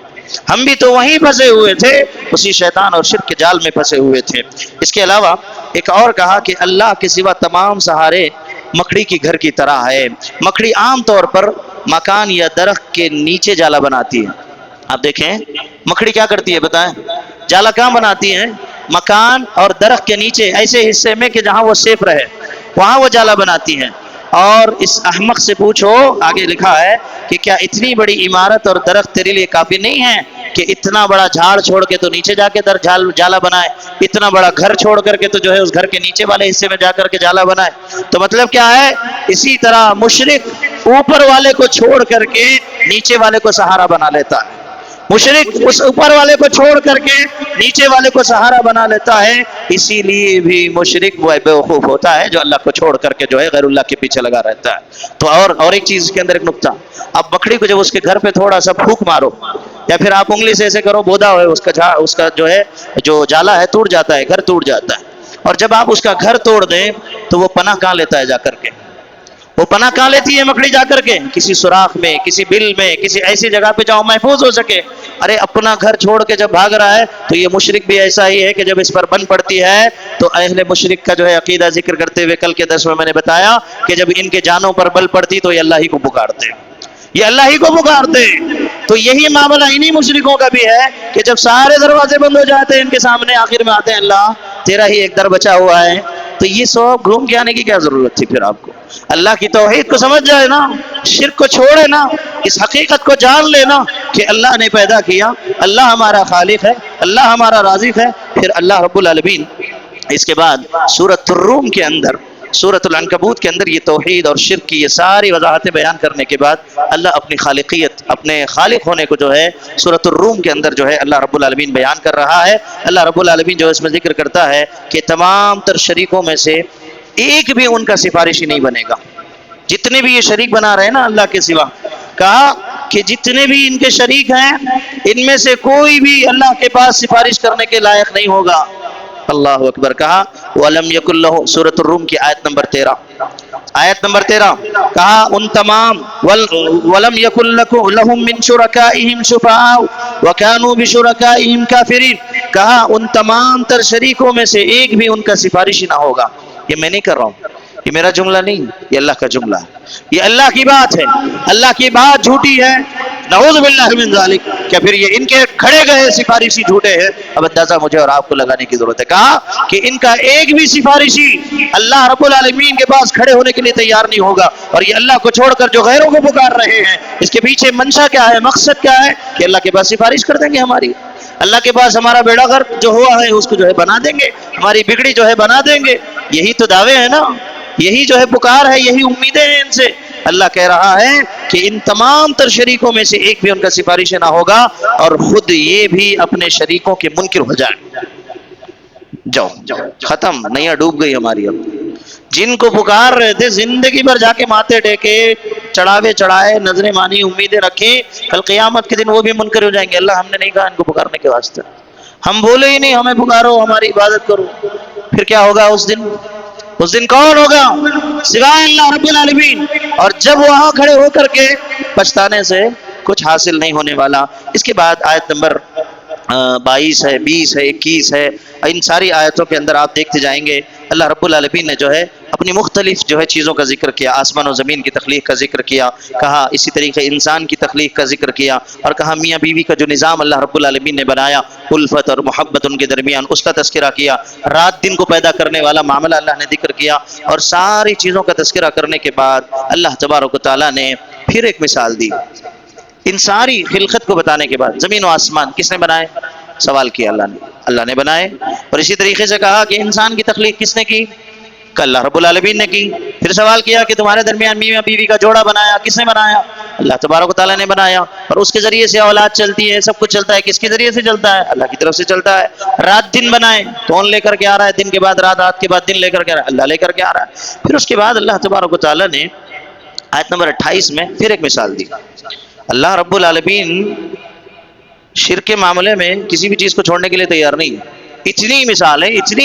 ہم بھی تو وہیں پھنسے ہوئے تھے، اسی شیطان اور شرک کے جال میں پھنسے ہوئے تھے۔ اس کے علاوہ ایک اور کہا کہ اللہ کے سوا تمام سہارے مکڑی کی گھر کی طرح ہے۔ مکڑی عام طور پر مکان یا درخت کے نیچے جالا بناتی ہے۔ آپ دیکھیں مکڑی کیا کرتی ہے بتائیں؟ جالا کہاں بناتی ہے؟ مکان اور درخت کے نیچے ایسے حصے میں کہ جہاں وہ سیف رہے، وہاں وہ جالا بناتی ہے۔ اور اس احمق سے پوچھو، آگے لکھا ہے کہ کیا اتنی بڑی عمارت اور درخت تیرے لیے کافی نہیں ہے کہ اتنا بڑا جھاڑ چھوڑ کے تو نیچے جا کے جالا بنائے، اتنا بڑا گھر چھوڑ کر کے تو جو ہے اس گھر کے نیچے والے حصے میں جا کر کے جالا بنائے؟ تو مطلب کیا ہے؟ اسی طرح مشرک اوپر والے کو چھوڑ کر کے نیچے والے کو سہارا بنا لیتا ہے، مشرک اس اوپر والے کو چھوڑ کر کے نیچے والے کو سہارا بنا لیتا ہے۔ اسی لیے بھی مشرک وہ بیوقوف ہوتا ہے جو اللہ کو چھوڑ کر کے جو ہے غیر اللہ کے پیچھے لگا رہتا ہے۔ تو اور ایک چیز کے اندر ایک نقطہ، اب مکڑی کو جب اس کے گھر پہ تھوڑا سا پھونک مارو یا پھر آپ انگلی سے ایسے کرو، بودا ہوئے اس کا جو ہے جو جالا ہے ٹوٹ جاتا ہے، گھر ٹوٹ جاتا ہے۔ اور جب آپ اس کا گھر توڑ دیں تو وہ پناہ کہاں لیتا ہے جا کر کے؟ وہ پناہ کہاں لیتی ہے مکڑی جا کر کے؟ کسی سوراخ میں، کسی بل میں، کسی ایسی جگہ پہ جاؤ محفوظ ہو سکے۔ ارے اپنا گھر چھوڑ کے جب بھاگ رہا ہے تو یہ مشرک بھی ایسا ہی ہے کہ جب اس پر بن پڑتی ہے تو اہل مشرک کا جو ہے عقیدہ ذکر کرتے ہوئے کل کے درس میں نے بتایا کہ جب ان کے جانوں پر بل پڑتی تو یہ اللہ ہی کو پکارتے، یہ اللہ ہی کو پکارتے۔ تو یہی معاملہ انہی مشرکوں کا بھی ہے کہ جب سارے دروازے بند ہو جاتے ہیں ان کے سامنے، آخر میں آتے ہیں اللہ تیرا ہی ایک در بچا ہوا ہے۔ تو یہ سب گھوم کے آنے کی کیا ضرورت تھی پھر آپ کو؟ اللہ کی توحید کو سمجھ جائے نا، شرک کو چھوڑے نا، اس حقیقت کو جان لینا کہ اللہ نے پیدا کیا، اللہ ہمارا خالق ہے، اللہ ہمارا رازق ہے۔ پھر اللہ رب العالمین اس کے بعد سورۃ الروم کے اندر، سورۃ العنکبوت کے اندر یہ توحید اور شرک کی یہ ساری وضاحتیں بیان کرنے کے بعد اللہ اپنی خالقیت، اپنے خالق ہونے کو جو ہے سورۃ الروم کے اندر جو ہے اللہ رب العالمین بیان کر رہا ہے۔ اللہ رب العالمین جو اس میں ذکر کرتا ہے کہ تمام تر شریکوں میں سے ایک بھی ان کا سفارشی نہیں بنے گا۔ جتنے بھی یہ شریک بنا رہے ہیں نا اللہ کے سوا، کہا کہ جتنے بھی ان کے شریک ہیں ان میں سے کوئی بھی اللہ کے پاس سفارش کرنے کے لائق نہیں ہوگا۔ اللہ اکبر۔ کہا وَلَمْ يَكُنْ لَهُ، سورۃ الروم کی آیت نمبر 13، آیت نمبر 13، کہا ان تمام وَلَمْ يَكُنْ لَهُمْ مِنْ شُرَكَائِهِمْ شُفَعَاءُ وَكَانُوا بِشُرَكَائِهِمْ كَافِرِينَ۔ کہا ان تمام تر شریکوں میں سے ایک بھی ان کا سفارشی نہ ہوگا۔ یہ میں نہیں کر رہا ہوں، یہ میرا جملہ نہیں، یہ اللہ کا جملہ ہے، یہ اللہ کی بات ہے۔ اللہ کی بات جھوٹی ہے، نعوذ باللہ من ذالک، کیا پھر یہ ان کے کھڑے گئے سفارشی جھوٹے ہیں؟ اب اندازہ مجھے اور آپ کو لگانے کی ضرورت ہے۔ کہا کہ ان کا ایک بھی سفارشی اللہ رب العالمین کے پاس کھڑے ہونے کے لیے تیار نہیں ہوگا، اور یہ اللہ کو چھوڑ کر جو غیروں کو پکار رہے ہیں اس کے پیچھے منشا کیا ہے، مقصد کیا ہے؟ کہ اللہ کے پاس سفارش کر دیں گے ہماری، اللہ کے پاس ہمارا بیڑا غرق جو ہوا ہے اس کو جو ہے بنا دیں گے، ہماری بگڑی جو ہے بنا دیں گے۔ یہی تو دعوے ہیں نا، یہی جو ہے پکار ہے، یہی امیدیں ہیں ان سے۔ اللہ کہہ رہا ہے کہ ان تمام تر شریکوں میں سے ایک بھی ان کا سفارش نہ ہوگا، اور خود یہ بھی اپنے شریکوں کے منکر ہو جائیں۔ جاؤ ختم، نیا ڈوب گئی ہماری۔ اب جن کو پکار رہے تھے زندگی بھر جا کے ماتھے ٹیکے، چڑھاوے چڑھائے، نظریں مانی، امیدیں رکھی، کل قیامت کے دن وہ بھی منکر ہو جائیں گے۔ اللہ ہم نے نہیں کہا ان کو پکارنے کے واسطے، ہم بولے ہی نہیں ہمیں پکارو، ہماری عبادت کرو۔ پھر کیا ہوگا اس دن؟ اس دن کون ہوگا سوائے اللہ رب العالمین؟ اور جب وہاں کھڑے ہو کر کے پچھتانے سے کچھ حاصل نہیں ہونے والا۔ اس کے بعد آیت نمبر 22 ہے، 20 ہے، 21 ہے، ان ساری آیتوں کے اندر آپ دیکھتے جائیں گے اللہ رب العالمین نے جو ہے اپنی مختلف جو ہے چیزوں کا ذکر کیا، آسمان و زمین کی تخلیق کا ذکر کیا، کہا اسی طریقے انسان کی تخلیق کا ذکر کیا، اور کہا میاں بیوی کا جو نظام اللہ رب العالمین نے بنایا، الفت اور محبت ان کے درمیان، اس کا تذکرہ کیا، رات دن کو پیدا کرنے والا معاملہ اللہ نے ذکر کیا، اور ساری چیزوں کا تذکرہ کرنے کے بعد اللہ تبارک و تعالیٰ نے پھر ایک مثال دی۔ ان ساری خلقت کو بتانے کے بعد زمین و آسمان کس نے بنائے؟ سوال کیا اللہ نے بنائے۔ اور اسی طریقے سے کہا کہ انسان کی تخلیق کس نے کی؟ اللہ رب العالمین نے کی۔ پھر سوال کیا کہ تمہارے درمیان میاں بیوی کا جوڑا بنایا، کس نے بنایا؟ اللہ تبارک و تعالیٰ نے بنایا، اور اس کے ذریعے سے اولاد چلتی ہے، سب کچھ چلتا ہے. کس کے ذریعے سے چلتا ہے؟ اللہ کی طرف سے چلتا ہے. رات دن بنائے، کون لے کر کے آ رہا ہے؟ دن کے بعد رات، رات کے بعد دن لے کر کے آ رہا ہے، اللہ لے کر کے آ رہا ہے. پھر اس کے بعد اللہ تبارک و تعالیٰ نے آیت نمبر 28 میں پھر ایک مثال دی. اللہ رب العالمین شرک کے معاملے میں کسی بھی چیز کو چھوڑنے کے لیے تیار نہیں ہے. اتنی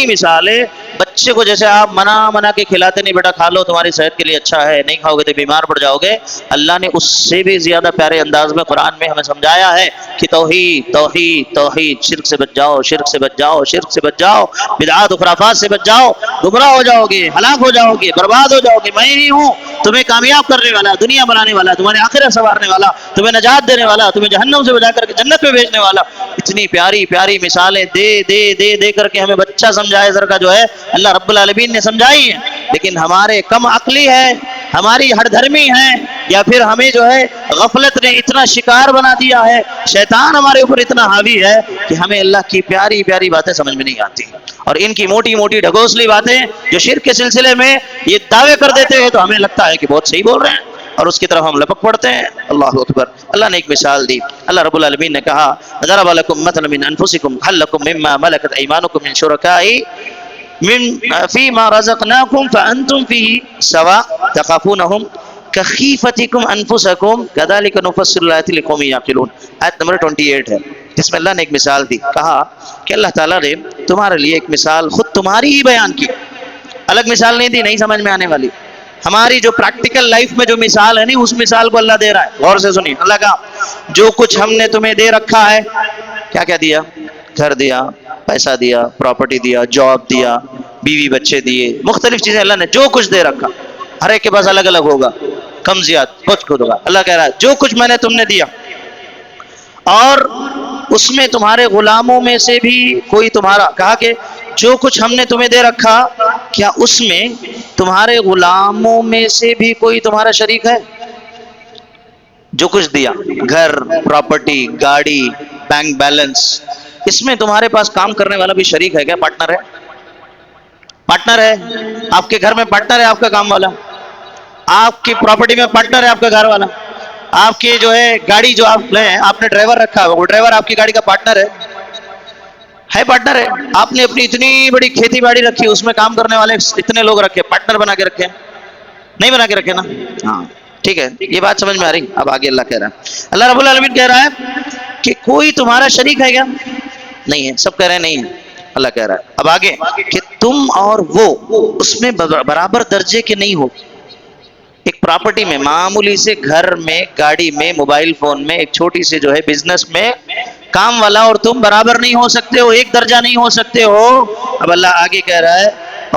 مثال ہے. بچے کو جیسے آپ منا کے کھلاتے، نہیں بیٹا کھا لو تمہاری صحت کے لیے اچھا ہے، نہیں کھاؤ گے تو بیمار پڑ جاؤ گے، اللہ نے اس سے بھی زیادہ پیارے انداز میں قرآن میں ہمیں سمجھایا ہے کہ توحید توحید توحید، شرک سے بچ جاؤ، شرک سے بچ جاؤ، شرک سے بچ جاؤ، بدعات و خرافات سے بچ جاؤ، گمراہ ہو جاؤ گے، ہلاک ہو جاؤ گے، برباد ہو جاؤ گے. میں ہی ہوں تمہیں کامیاب کرنے والا، دنیا بنانے والا، تمہارے آخرت سنوارنے والا، تمہیں نجات دینے والا، تمہیں جہنم سے بچا کر کے جنت میں بھیجنے والا. اتنی پیاری پیاری مثالیں دے دے دے دے کر کے ہمیں بچہ سمجھائے سر کا جو ہے اللہ رب العالمین نے سمجھائی ہے. لیکن ہمارے کم عقلی ہے، ہماری ہر دھرمی ہے، یا پھر ہمیں جو ہے غفلت نے اتنا شکار بنا دیا ہے، شیطان ہمارے اوپر اتنا حاوی ہے کہ ہمیں اللہ کی پیاری پیاری باتیں سمجھ میں نہیں آتی، اور ان کی موٹی موٹی ڈھگوسلی باتیں جو شرک کے سلسلے میں یہ دعوے کر دیتے ہیں تو ہمیں لگتا ہے کہ بہت صحیح بول رہے ہیں، اور اس کی طرف ہم لپک پڑتے ہیں. اللہ اکبر. اللہ نے ایک مثال دی. اللہ رب العالمین نے کہا ضرب لکم مثلا من انفسکم هل لکم مما ملکت ایمانکم من شرکاء من فیما رزقناکم فانتم فیہ سواء تخافونہم کخیفتکم انفسکم کذالک نفصل الآیات لقوم یعقلون. آیت نمبر 28 ہے، جس میں اللہ نے ایک مثال دی. کہا کہ اللہ تعالیٰ نے تمہارے لیے ایک مثال خود تمہاری ہی بیان کی، الگ مثال نہیں دی، نہیں سمجھ میں آنے والی. ہماری جو پریکٹیکل لائف میں جو مثال ہے نہیں، اس مثال کو اللہ دے رہا ہے. غور سے سنیے. اللہ کہا جو کچھ ہم نے تمہیں دے رکھا ہے، کیا کیا دیا؟ گھر دیا، پیسہ دیا، پراپرٹی دیا، جاب دیا، بیوی بچے دیے، مختلف چیزیں اللہ نے جو کچھ دے رکھا. ہر ایک کے پاس الگ الگ ہوگا، کم زیاد کچھ خود ہوگا. اللہ کہہ رہا ہے جو کچھ میں نے تم نے دیا، اور اس میں تمہارے غلاموں میں سے بھی کوئی تمہارا، کہا کہ جو کچھ ہم نے تمہیں دے رکھا، کیا اس میں تمہارے غلاموں میں سے بھی کوئی تمہارا شریک ہے؟ جو کچھ دیا، گھر، پراپرٹی، گاڑی، بینک بیلنس، اس میں تمہارے پاس کام کرنے والا بھی شریک ہے کیا؟ پارٹنر ہے؟ پارٹنر ہے. آپ کے گھر میں پارٹنر ہے آپ کا کام والا، آپ کی پراپرٹی میں پارٹنر ہے آپ کا گھر والا، آپ کی جو ہے گاڑی جو آپ لیں، آپ نے ڈرائیور رکھا ہے، وہ ڈرائیور آپ کی گاڑی کا پارٹنر ہے پارٹنر ہے. آپ نے اپنی اتنی بڑی کھیتی باڑی رکھی، اس میں کام کرنے والے اتنے لوگ رکھے، پارٹنر بنا کے رکھے؟ نہیں بنا کے رکھے نا؟ ہاں ٹھیک ہے، یہ بات سمجھ میں آ رہی. اب آگے اللہ کہہ رہا ہے، اللہ رب العالمین کہہ رہا ہے کہ کوئی تمہارا شریک ہے کیا؟ نہیں ہے. سب کہہ رہے ہیں نہیں ہے. اللہ کہہ رہا ہے اب آگے کہ تم اور وہ اس میں برابر درجے کے نہیں ہو. ایک پراپرٹی میں، معمولی سے گھر میں، گاڑی میں، موبائل فون میں، ایک چھوٹی سے جو ہے بزنس میں کام والا اور تم برابر نہیں ہو سکتے ہو، ایک درجہ نہیں ہو سکتے ہو. اب اللہ آگے کہہ رہا ہے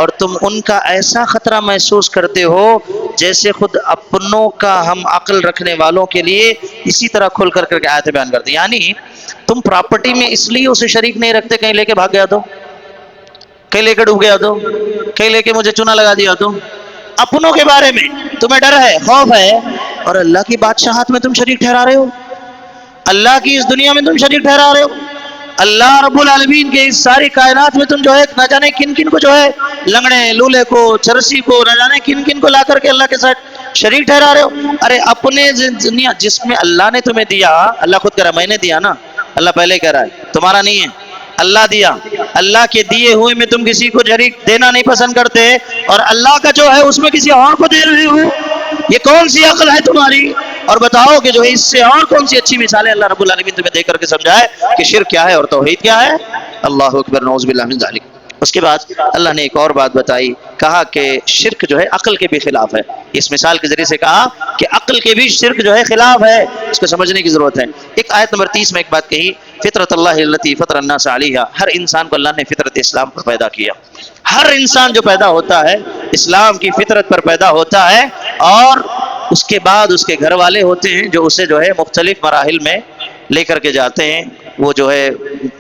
اور تم ان کا ایسا خطرہ محسوس کرتے ہو جیسے خود اپنوں کا ہم عقل رکھنے والوں کے لیے. اسی طرح کھل کر کے آیت بیان کرتے، یعنی تم پراپرٹی میں اس لیے اسے شریک نہیں رکھتے کہیں لے کے بھاگ گیا تو، کہیں لے کے ڈوب گیا تو، کہیں لے کے مجھے چونا لگا دیا تو. اپنوں کے بارے میں تمہیں ڈر ہے، خوف ہے، اور اللہ کی بادشاہت میں تم شریک ٹھہرا رہے ہو، اللہ کی اس دنیا میں تم شریک ٹھہرا رہے ہو. اللہ رب العالمین کے اس ساری کائنات میں تم جو ہے نہ جانے کن کن کو جو ہے لنگڑے لولے کو چرسی کو نہ جانے کن کن کو لا کر کے اللہ کے ساتھ شریک ٹھہرا رہے ہو. ارے اپنے دنیا جس میں اللہ نے تمہیں دیا، اللہ خود کہہ رہا میں نے دیا نا، اللہ پہلے کہہ رہا ہے تمہارا نہیں ہے، اللہ دیا. اللہ کے دیے ہوئے میں تم کسی کو شریک دینا نہیں پسند کرتے، اور اللہ کا جو ہے اس میں کسی اور کو دے رہے ہو. یہ کون سی عقل ہے تمہاری؟ اور بتاؤ کہ جو ہے اس سے اور کون سی اچھی مثالیں اللہ رب العالمین تمہیں دے کر کے سمجھائے کہ شرک کیا ہے اور توحید کیا ہے. اللہ اکبر، نعوذ باللہ من ذالک. اس کے بعد اللہ نے ایک اور بات بتائی، کہا کہ شرک جو ہے عقل کے بھی خلاف ہے. اس مثال کے ذریعے سے کہا کہ عقل کے بھی شرک جو ہے خلاف ہے، اس کو سمجھنے کی ضرورت ہے. ایک آیت نمبر 30 میں ایک بات کہی، فطرت اللہ التی فطر الناس علیہا. ہر انسان کو اللہ نے فطرت اسلام پر پیدا کیا. ہر انسان جو پیدا ہوتا ہے اسلام کی فطرت پر پیدا ہوتا ہے، اور اس کے بعد اس کے گھر والے ہوتے ہیں جو اسے جو ہے مختلف مراحل میں لے کر کے جاتے ہیں. وہ جو ہے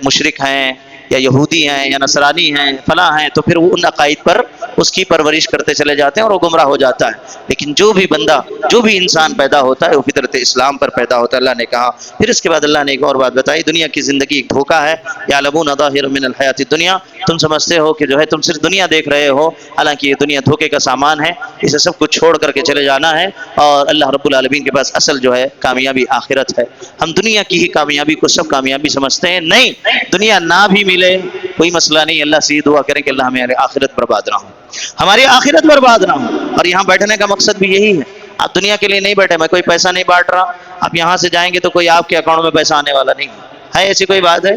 مشرک ہیں، یا یہودی ہیں یا نصرانی ہیں فلاں ہیں، تو پھر وہ ان عقائد پر اس کی پرورش کرتے چلے جاتے ہیں اور وہ گمراہ ہو جاتا ہے۔ لیکن جو بھی بندہ، جو بھی انسان پیدا ہوتا ہے وہ فطرت اسلام پر پیدا ہوتا ہے، اللہ نے کہا۔ پھر اس کے بعد اللہ نے ایک اور بات بتائی، دنیا کی زندگی ایک دھوکہ ہے، یعلمون ظاہرا من الحیات الدنیا، تم سمجھتے ہو کہ جو ہے تم صرف دنیا دیکھ رہے ہو، حالانکہ یہ دنیا دھوکے کا سامان ہے، اسے سب کچھ چھوڑ کر کے چلے جانا ہے، اور اللہ رب العالمین کے پاس اصل جو ہے کامیابی آخرت ہے۔ ہم دنیا کی ہی کامیابی کو سب کامیابی سمجھتے ہیں، نہیں، دنیا نہ بھی ملے کوئی مسئلہ نہیں، اللہ سے یہ دعا کریں کہ اللہ ہماری آخرت برباد نہ ہو، ہماری آخرت برباد نہ ہو۔ اور یہاں بیٹھنے کا مقصد بھی یہی ہے، آپ دنیا کے لیے نہیں بیٹھے، میں کوئی پیسہ نہیں بانٹ رہا، آپ یہاں سے جائیں گے تو کوئی آپ کے اکاؤنٹ میں پیسہ آنے والا نہیں ہے، ایسی کوئی بات ہے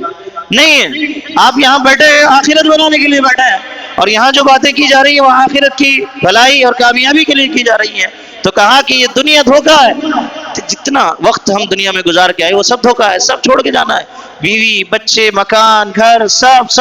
نہیں ہے، آپ یہاں بیٹھے آخرت بنانے کے لیے بیٹھے ہیں، اور یہاں جو باتیں کی جا رہی ہیں وہ آخرت کی بھلائی اور کامیابی کے لیے کی جا رہی ہیں۔ تو کہا کہ یہ دنیا دھوکہ ہے، جتنا وقت ہم دنیا میں گزار کے آئے وہ سب دھوکہ ہے، سب چھوڑ کے جانا ہے، بیوی بچے مکان گھر سب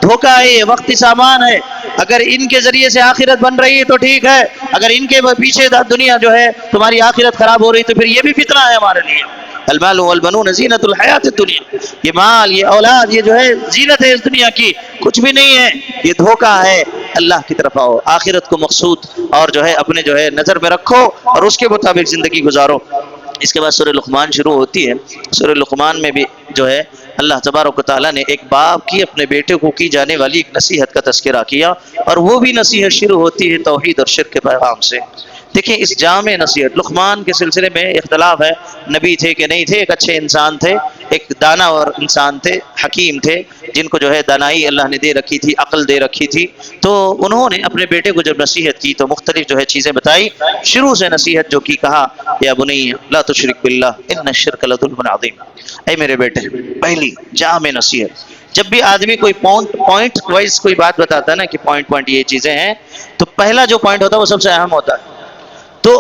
دھوکہ ہے، یہ وقتی سامان ہے۔ اگر ان کے ذریعے سے آخرت بن رہی ہے تو ٹھیک ہے، اگر ان کے پیچھے دنیا جو ہے تمہاری آخرت خراب ہو رہی تو پھر یہ بھی فتنہ ہے ہمارے لیے۔ المال والبنون زینت الحیات الدنیا، یہ مال یہ اولاد یہ جو ہے زینت ہے اس دنیا کی، کچھ بھی نہیں ہے، یہ دھوکہ ہے۔ اللہ کی طرف آؤ، آخرت کو مقصود اور جو ہے اپنے جو ہے نظر میں رکھو اور اس کے مطابق زندگی گزارو۔ اس کے بعد سورہ لقمان شروع ہوتی ہے۔ سورہ لقمان میں بھی جو ہے اللہ تبارک و تعالیٰ نے ایک باپ کی اپنے بیٹے کو کی جانے والی ایک نصیحت کا تذکرہ کیا، اور وہ بھی نصیحت شروع ہوتی ہے توحید اور شرک کے پیغام سے۔ دیکھیں اس جامع نصیحت، لقمان کے سلسلے میں اختلاف ہے، نبی تھے کہ نہیں تھے، ایک اچھے انسان تھے، ایک دانا اور انسان تھے، حکیم تھے، جن کو جو ہے دانائی اللہ نے دے رکھی تھی، عقل دے رکھی تھی۔ تو انہوں نے اپنے بیٹے کو جب نصیحت کی تو مختلف جو ہے چیزیں بتائی، شروع سے نصیحت جو کی، کہا یا بنی لا تشرک باللہ ان الشرک لظلم عظیم، اے میرے بیٹے، پہلی جامع نصیحت۔ جب بھی آدمی کوئی پوائنٹ وائز کوئی بات بتاتا ہے نا کہ پوائنٹ یہ چیزیں ہیں، تو پہلا جو پوائنٹ ہوتا ہے وہ سب سے اہم ہوتا ہے۔ تو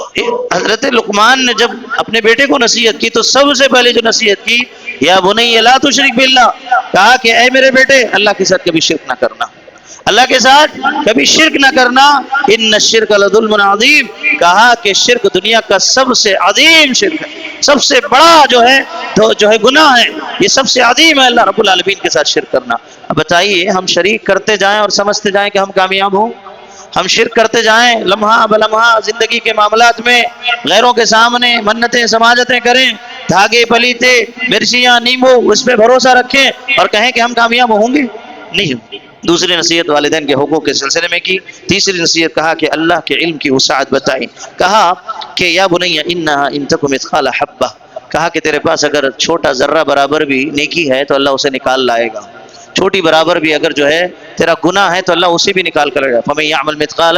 حضرت لقمان نے جب اپنے بیٹے کو نصیحت کی تو سب سے پہلے جو نصیحت کی، یا بنی لا تشرک باللہ، کہا کہ اے میرے بیٹے اللہ کے ساتھ کبھی شرک نہ کرنا، اللہ کے ساتھ کبھی شرک نہ کرنا، ان الشرک لظلم عظیم، کہا کہ شرک دنیا کا سب سے عظیم شرک ہے، سب سے بڑا جو ہے گناہ ہے، یہ سب سے عظیم ہے اللہ رب العالمین کے ساتھ شرک کرنا۔ اب بتائیے ہم شریک کرتے جائیں اور سمجھتے جائیں کہ ہم کامیاب ہوں، ہم شرک کرتے جائیں لمحہ بلمحہ زندگی کے معاملات میں، غیروں کے سامنے منتیں سماجتیں کریں، دھاگے پلیتے مرچیاں نیمبو اس پہ بھروسہ رکھیں اور کہیں کہ ہم کامیاب ہوں گے، نہیں ہوں۔ دوسری نصیحت والدین کے حقوق کے سلسلے میں کی۔ تیسری نصیحت کہا کہ اللہ کے علم کی وسعت بتائی، کہا کہ یا بنی انہا ان تک مثقال حبہ، کہا کہ تیرے پاس اگر چھوٹا ذرہ برابر بھی نیکی ہے تو اللہ اسے نکال لائے گا، چھوٹی برابر بھی اگر جو ہے تیرا گناہ ہے تو اللہ اسے بھی نکال کر لائے گا۔ فمن یعمل مثقال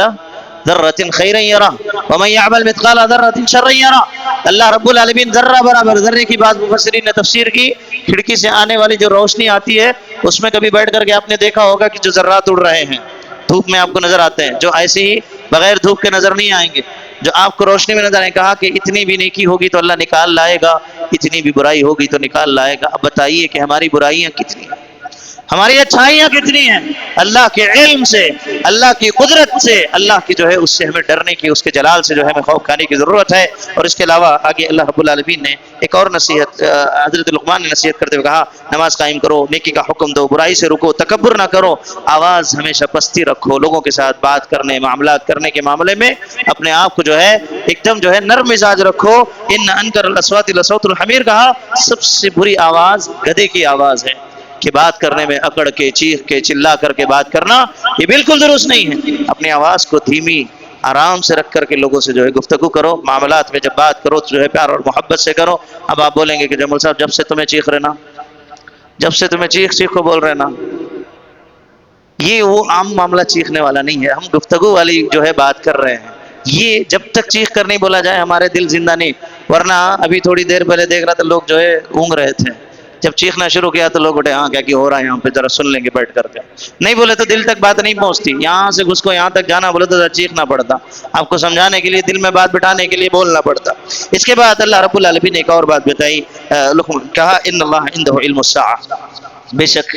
ذرۃ خیرا یرہ ومن یعمل مثقال ذرۃ شرا یرہ، اللہ رب العالمین ذرہ برابر، ذرے کی بات مفسرین نے تفسیر کی، کھڑکی سے آنے والی جو روشنی آتی ہے اس میں کبھی بیٹھ کر کے آپ نے دیکھا ہوگا کہ جو ذرات اڑ رہے ہیں دھوپ میں آپ کو نظر آتے ہیں، جو ایسے ہی بغیر دھوپ کے نظر نہیں آئیں گے، جو آپ کو روشنی میں نظر آئیں، کہا کہ اتنی بھی نیکی ہوگی تو اللہ نکال لائے گا، اتنی بھی برائی ہوگی تو نکال لائے گا۔ اب بتائیے کہ ہماری برائیاں کتنی ہیں، ہماری اچھائیاں کتنی ہیں؟ اللہ کے علم سے، اللہ کی قدرت سے، اللہ کی جو ہے اس سے ہمیں ڈرنے کی، اس کے جلال سے جو ہے ہمیں خوف کھانے کی ضرورت ہے۔ اور اس کے علاوہ آگے اللہ رب العالمین نے ایک اور نصیحت، حضرت لقمان نے نصیحت کرتے ہوئے کہا نماز قائم کرو، نیکی کا حکم دو، برائی سے رکو، تکبر نہ کرو، آواز ہمیشہ پستی رکھو، لوگوں کے ساتھ بات کرنے معاملات کرنے کے معاملے میں اپنے آپ کو جو ہے ایک دم جو ہے نرم مزاج رکھو۔ ان انکر الاصوات لصوت الحمیر، کہا سب سے بری آواز گدھے کی آواز ہے، کہ بات کرنے میں اکڑ کے چیخ کے چلا کر کے بات کرنا یہ بالکل درست نہیں ہے۔ اپنی آواز کو دھیمی آرام سے رکھ کر کے لوگوں سے جو ہے گفتگو کرو، معاملات میں جب بات کرو تو جو ہے پیار اور محبت سے کرو۔ اب آپ بولیں گے کہ جمال صاحب جب سے تمہیں چیخ رہے نا، جب سے تمہیں چیخ کو بول رہے نا، یہ وہ عام معاملہ چیخنے والا نہیں ہے، ہم گفتگو والی جو ہے بات کر رہے ہیں۔ یہ جب تک چیخ کر نہیں بولا جائے ہمارے دل زندہ نہیں، ورنہ ابھی تھوڑی دیر پہلے دیکھ رہا تھا لوگ جو ہے اونگ رہے تھے، جب چیخنا شروع کیا تو لوگ اٹھے، ہاں کیا ہو رہا ہے یہاں پہ، ذرا سن لیں گے بیٹھ کر کے، نہیں بولے تو دل تک بات نہیں پہنچتی، یہاں سے گھس کو یہاں تک جانا بولے تو چیخنا پڑتا، آپ کو سمجھانے کے لیے دل میں بات بٹھانے کے لیے بولنا پڑتا۔ اس کے بعد اللہ رب العالمین نے ایک اور بات بتائی، کہا ان اللہ عنده علم الساعہ، بے شک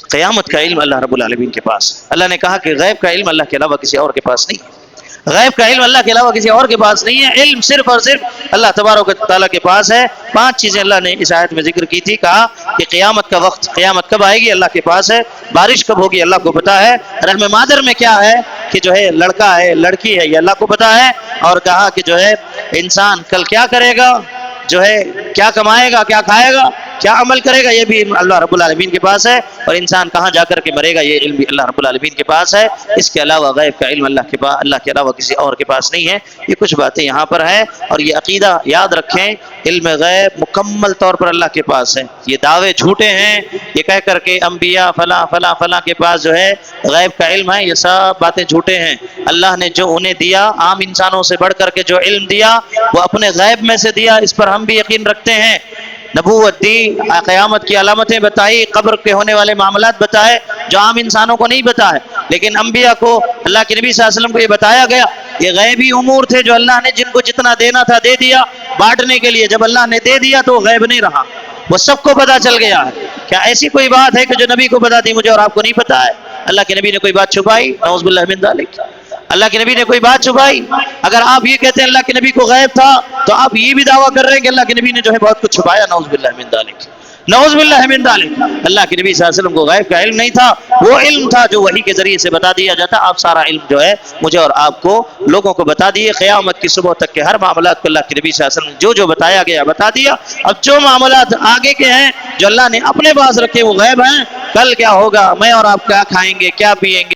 قیامت کا علم اللہ رب العالمین کے پاس۔ اللہ نے کہا کہ غیب کا علم اللہ کے علاوہ کسی اور کے پاس نہیں، غیب کا علم اللہ کے علاوہ کسی اور کے پاس نہیں ہے، علم صرف اور صرف اللہ تبارک و تعالیٰ کے پاس ہے۔ 5 چیزیں اللہ نے اس آیت میں ذکر کی تھی، کہا کہ قیامت کا وقت، قیامت کب آئے گی اللہ کے پاس ہے، بارش کب ہوگی اللہ کو پتا ہے، رحم مادر میں کیا ہے کہ جو ہے لڑکا ہے لڑکی ہے یہ اللہ کو پتا ہے، اور کہا کہ جو ہے انسان کل کیا کرے گا، جو ہے کیا کمائے گا، کیا کھائے گا، کیا عمل کرے گا، یہ بھی اللہ رب العالمین کے پاس ہے، اور انسان کہاں جا کر کے مرے گا یہ علم بھی اللہ رب العالمین کے پاس ہے۔ اس کے علاوہ غیب کا علم اللہ کے علاوہ کسی اور کے پاس نہیں ہے۔ یہ کچھ باتیں یہاں پر ہیں، اور یہ عقیدہ یاد رکھیں، علم غیب مکمل طور پر اللہ کے پاس ہے۔ یہ دعوے جھوٹے ہیں، یہ کہہ کر کے انبیاء فلاں فلاں فلاں کے پاس جو ہے غیب کا علم ہے، یہ سب باتیں جھوٹے ہیں۔ اللہ نے جو انہیں دیا، عام انسانوں سے بڑھ کر کے جو علم دیا وہ اپنے غیب میں سے دیا، اس پر ہم بھی یقین رکھتے ہیں۔ نبوت دی، قیامت کی علامتیں بتائی، قبر کے ہونے والے معاملات بتائے جو عام انسانوں کو نہیں بتا ہے، لیکن انبیاء کو، اللہ کے نبی صلی اللہ علیہ وسلم کو یہ بتایا گیا۔ یہ غیبی امور تھے جو اللہ نے جن کو جتنا دینا تھا دے دیا بانٹنے کے لیے، جب اللہ نے دے دیا تو غیب نہیں رہا، وہ سب کو پتا چل گیا ہے۔ کیا ایسی کوئی بات ہے کہ جو نبی کو پتا تھی مجھے اور آپ کو نہیں پتا ہے؟ اللہ کے نبی نے کوئی بات چھپائی؟ نعوذ باللہ من ذالک، اللہ کے نبی نے کوئی بات چھپائی؟ اگر آپ یہ کہتے ہیں اللہ کے نبی کو غیب تھا تو آپ یہ بھی دعویٰ کر رہے ہیں کہ اللہ کے نبی نے جو ہے بہت کچھ چھپایا، نعوذ باللہ من ذالک، نعوذ باللہ من ذالک۔ اللہ کے نبی صلی اللہ علیہ وسلم کو غیب کا علم نہیں تھا، وہ علم تھا جو وحی کے ذریعے سے بتا دیا جاتا۔ آپ سارا علم جو ہے مجھے اور آپ کو، لوگوں کو بتا دیے، قیامت کی صبح تک کے ہر معاملات کو اللہ کے نبی صلی اللہ علیہ وسلم نے جو بتایا گیا بتا دیا۔ اب جو معاملات آگے کے ہیں جو اللہ نے اپنے پاس رکھے وہ غیب ہیں، کل کیا ہوگا، میں اور آپ کیا کھائیں گے، کیا پیئیں گے،